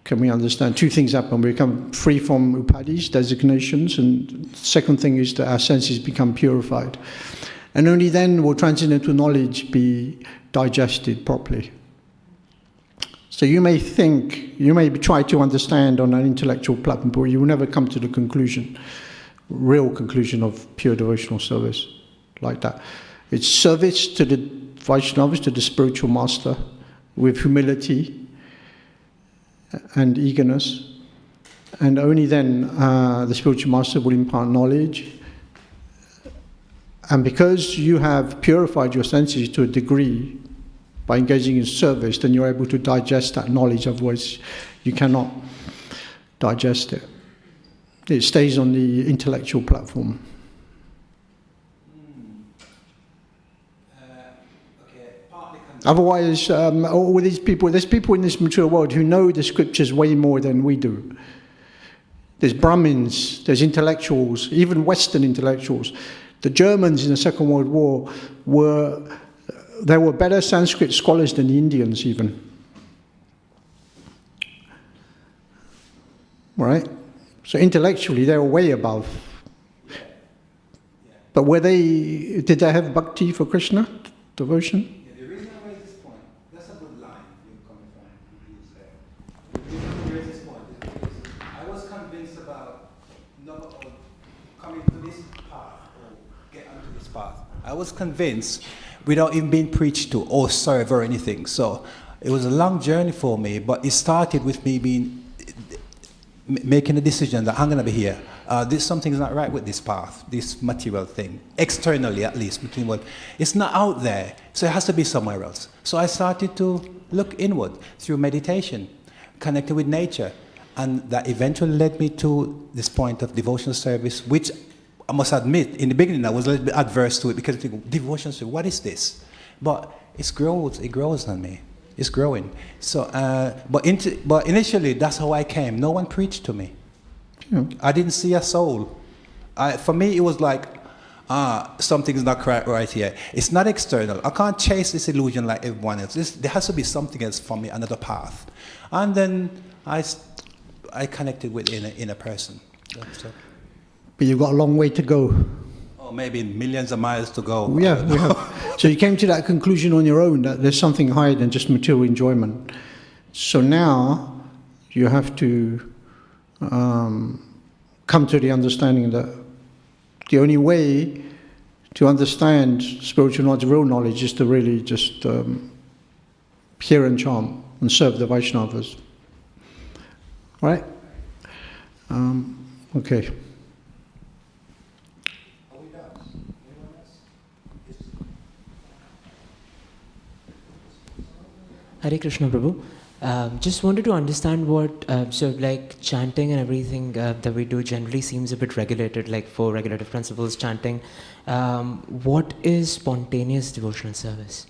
can we understand. Two things happen. We become free from upadis, designations, and the second thing is that our senses become purified. And only then will transcendental knowledge be digested properly. So you may think, you may try to understand on an intellectual platform, but you will never come to the conclusion, real conclusion of pure devotional service like that. It's service to the Vaishnavas, to the spiritual master, with humility and eagerness. And only then the spiritual master will impart knowledge. And because you have purified your senses to a degree by engaging in service, then you're able to digest that knowledge, otherwise you cannot digest it. It stays on the intellectual platform. Otherwise, all these people, there's people in this material world who know the scriptures way more than we do. There's Brahmins, there's intellectuals, even Western intellectuals. The Germans in the Second World War were better Sanskrit scholars than the Indians even. Right? So intellectually they were way above. But did they have bhakti for Krishna, devotion? The reason I raise this point, that's a good line you're coming from. The reason I raise this point is because I was convinced about coming to this path or get onto this path. I was convinced without even being preached to or served or anything. So it was a long journey for me, but it started with me making a decision that I'm going to be here. Something's not right with this path, this material thing. Externally, at least, it's not out there, so it has to be somewhere else. So I started to look inward through meditation, connected with nature, and that eventually led me to this point of devotional service, which I must admit, in the beginning I was a little bit adverse to it because I think, devotional service, what is this? But it grows on me. It's growing. So, but initially, that's how I came. No one preached to me. Yeah. I didn't see a soul. For me, it was like, something's not quite right here. It's not external. I can't chase this illusion like everyone else. There has to be something else for me, another path. And then I connected with inner person. So. But you've got a long way to go. Or maybe millions of miles to go. Yeah, we have. So you came to that conclusion on your own, that there's something higher than just material enjoyment. So now you have to come to the understanding that the only way to understand spiritual knowledge, real knowledge, is to really just hear and chant and serve the Vaishnavas. Right? Okay. Hare Krishna Prabhu. Just wanted to understand what, so like chanting and everything that we do generally seems a bit regulated, like 4 regulative principles, chanting. What is spontaneous devotional service?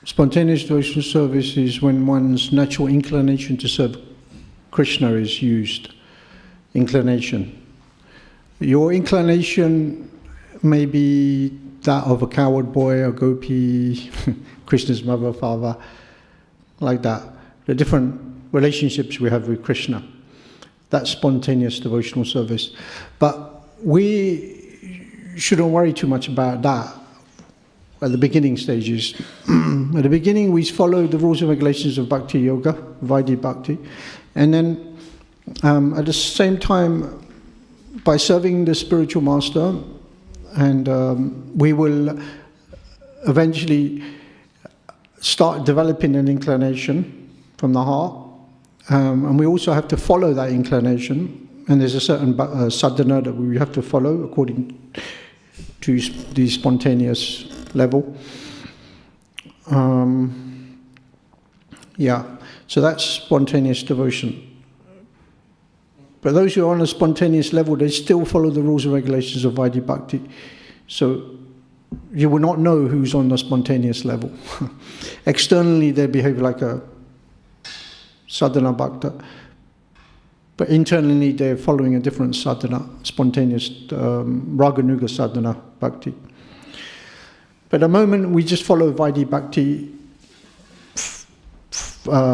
Spontaneous devotional service is when one's natural inclination to serve Krishna is used. Inclination. Your inclination may be that of a coward boy, a gopi, Krishna's mother, father, like that. The different relationships we have with Krishna. That's spontaneous devotional service. But we shouldn't worry too much about that at the beginning stages. At the beginning, we follow the rules and regulations of Bhakti Yoga, Vaidhi Bhakti. And then at the same time, by serving the spiritual master, and we will eventually start developing an inclination from the heart. And we also have to follow that inclination. And there's a certain sadhana that we have to follow according to the spontaneous level. Yeah, so that's spontaneous devotion. But those who are on a spontaneous level, they still follow the rules and regulations of Vaidhi Bhakti. So you will not know who's on the spontaneous level. Externally, they behave like a sadhana bhakta. But internally, they're following a different sadhana, spontaneous raganuga sadhana bhakti. But at the moment, we just follow Vaidhi Bhakti,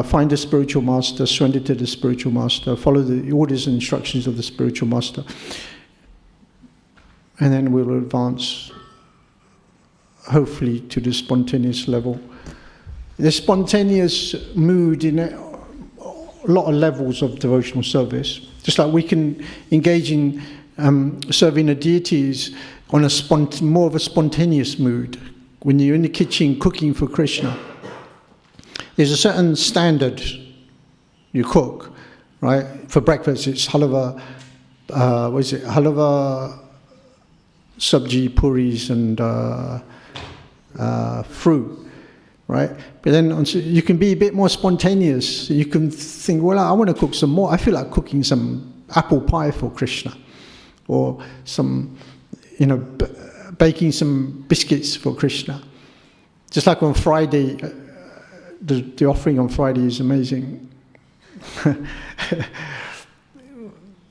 find a spiritual master, surrender to the spiritual master, follow the orders and instructions of the spiritual master, and then we will advance, hopefully, to the spontaneous level. The spontaneous mood in a lot of levels of devotional service, just like we can engage in serving the deities on a more of a spontaneous mood. When you're in the kitchen cooking for Krishna, there's a certain standard you cook, right? For breakfast, it's halava, halava, sabji, puris, and fruit, right? But then you can be a bit more spontaneous. You can think, well, I want to cook some more. I feel like cooking some apple pie for Krishna, or some, baking some biscuits for Krishna. Just like on Friday. The offering on Friday is amazing.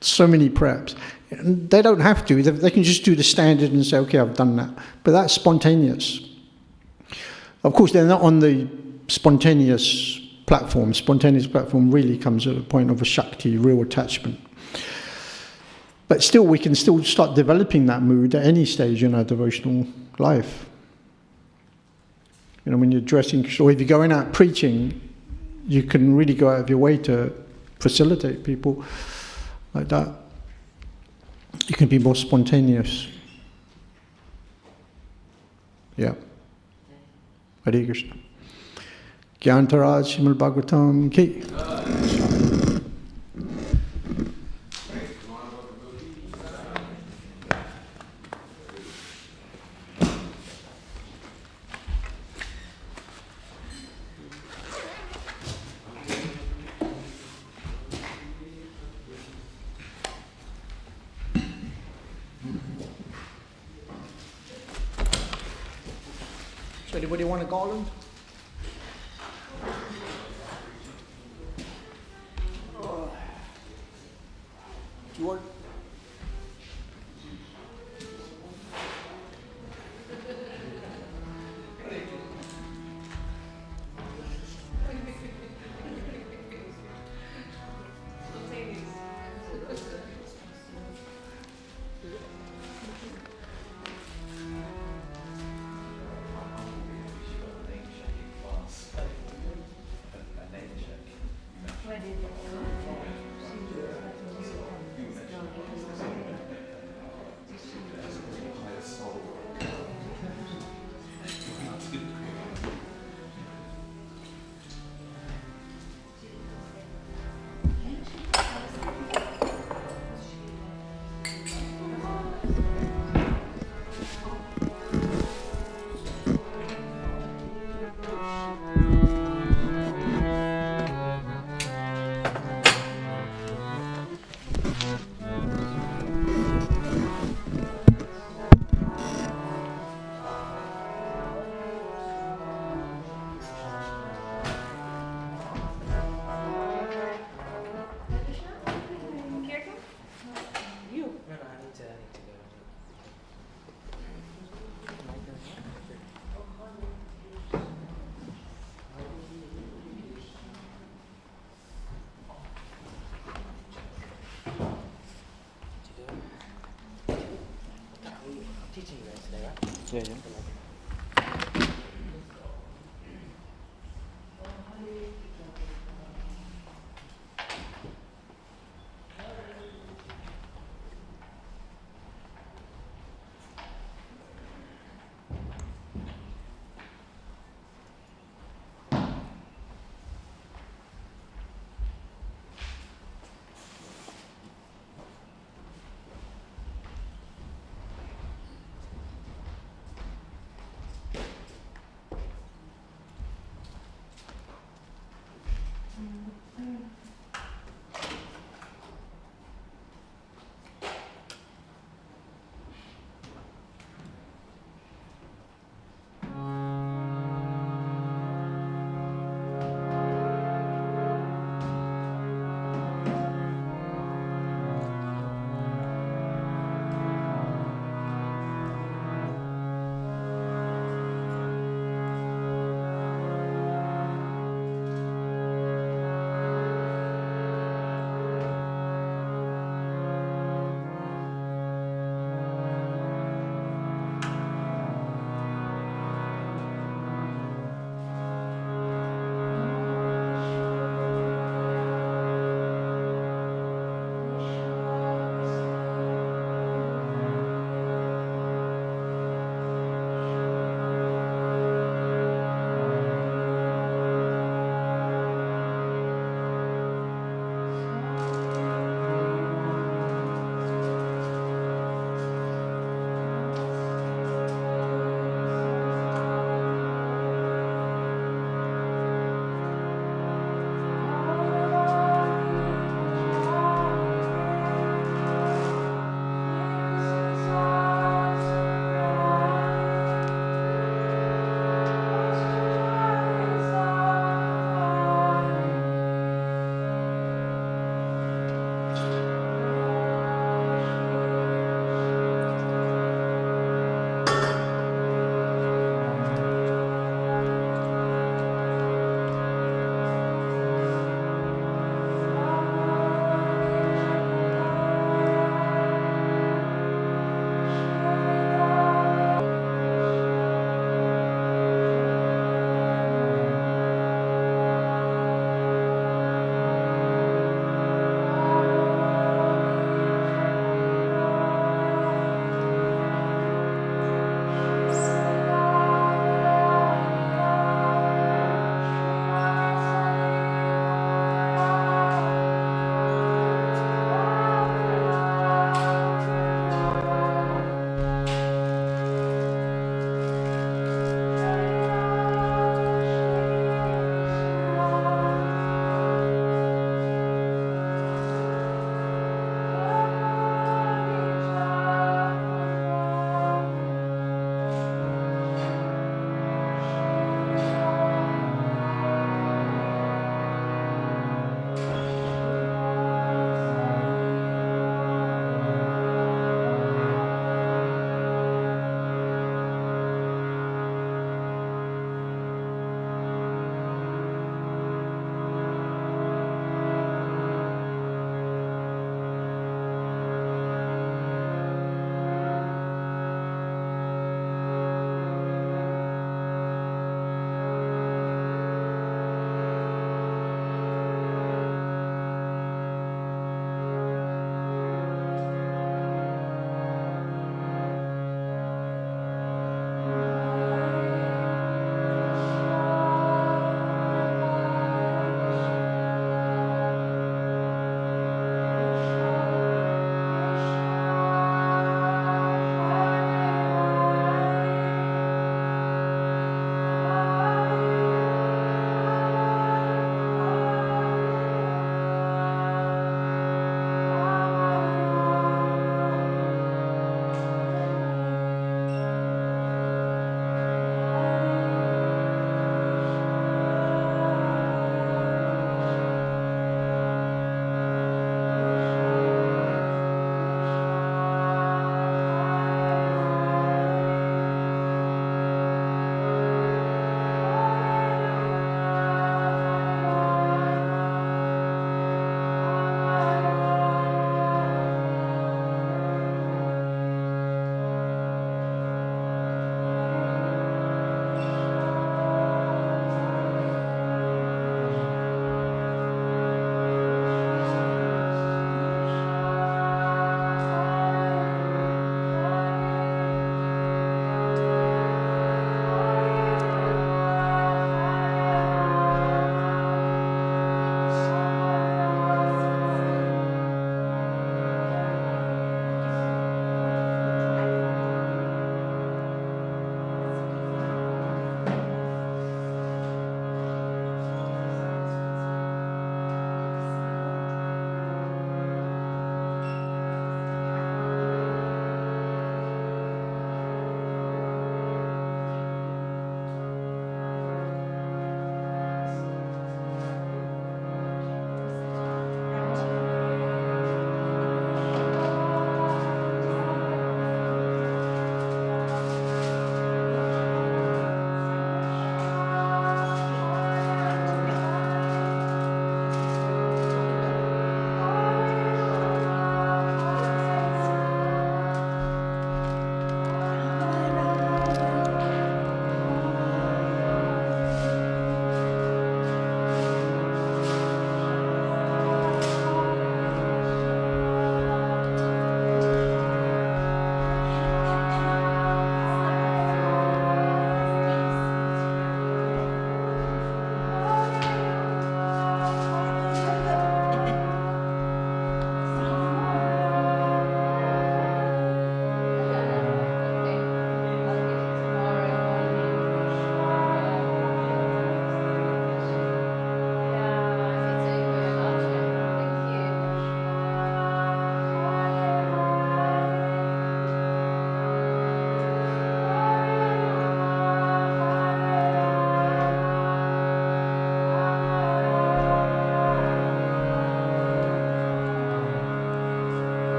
So many preps. They don't have to. They can just do the standard and say, okay, I've done that. But that's spontaneous. Of course, they're not on the spontaneous platform. Spontaneous platform really comes at a point of a Shakti, real attachment. But still, we can still start developing that mood at any stage in our devotional life. When you're dressing, or if you're going out preaching, you can really go out of your way to facilitate people like that. You can be more spontaneous. Yeah. Hare Krishna. Gyantaraj Srimad Bhagavatam ki. Anybody want a garland? Do you want? Jai Hind.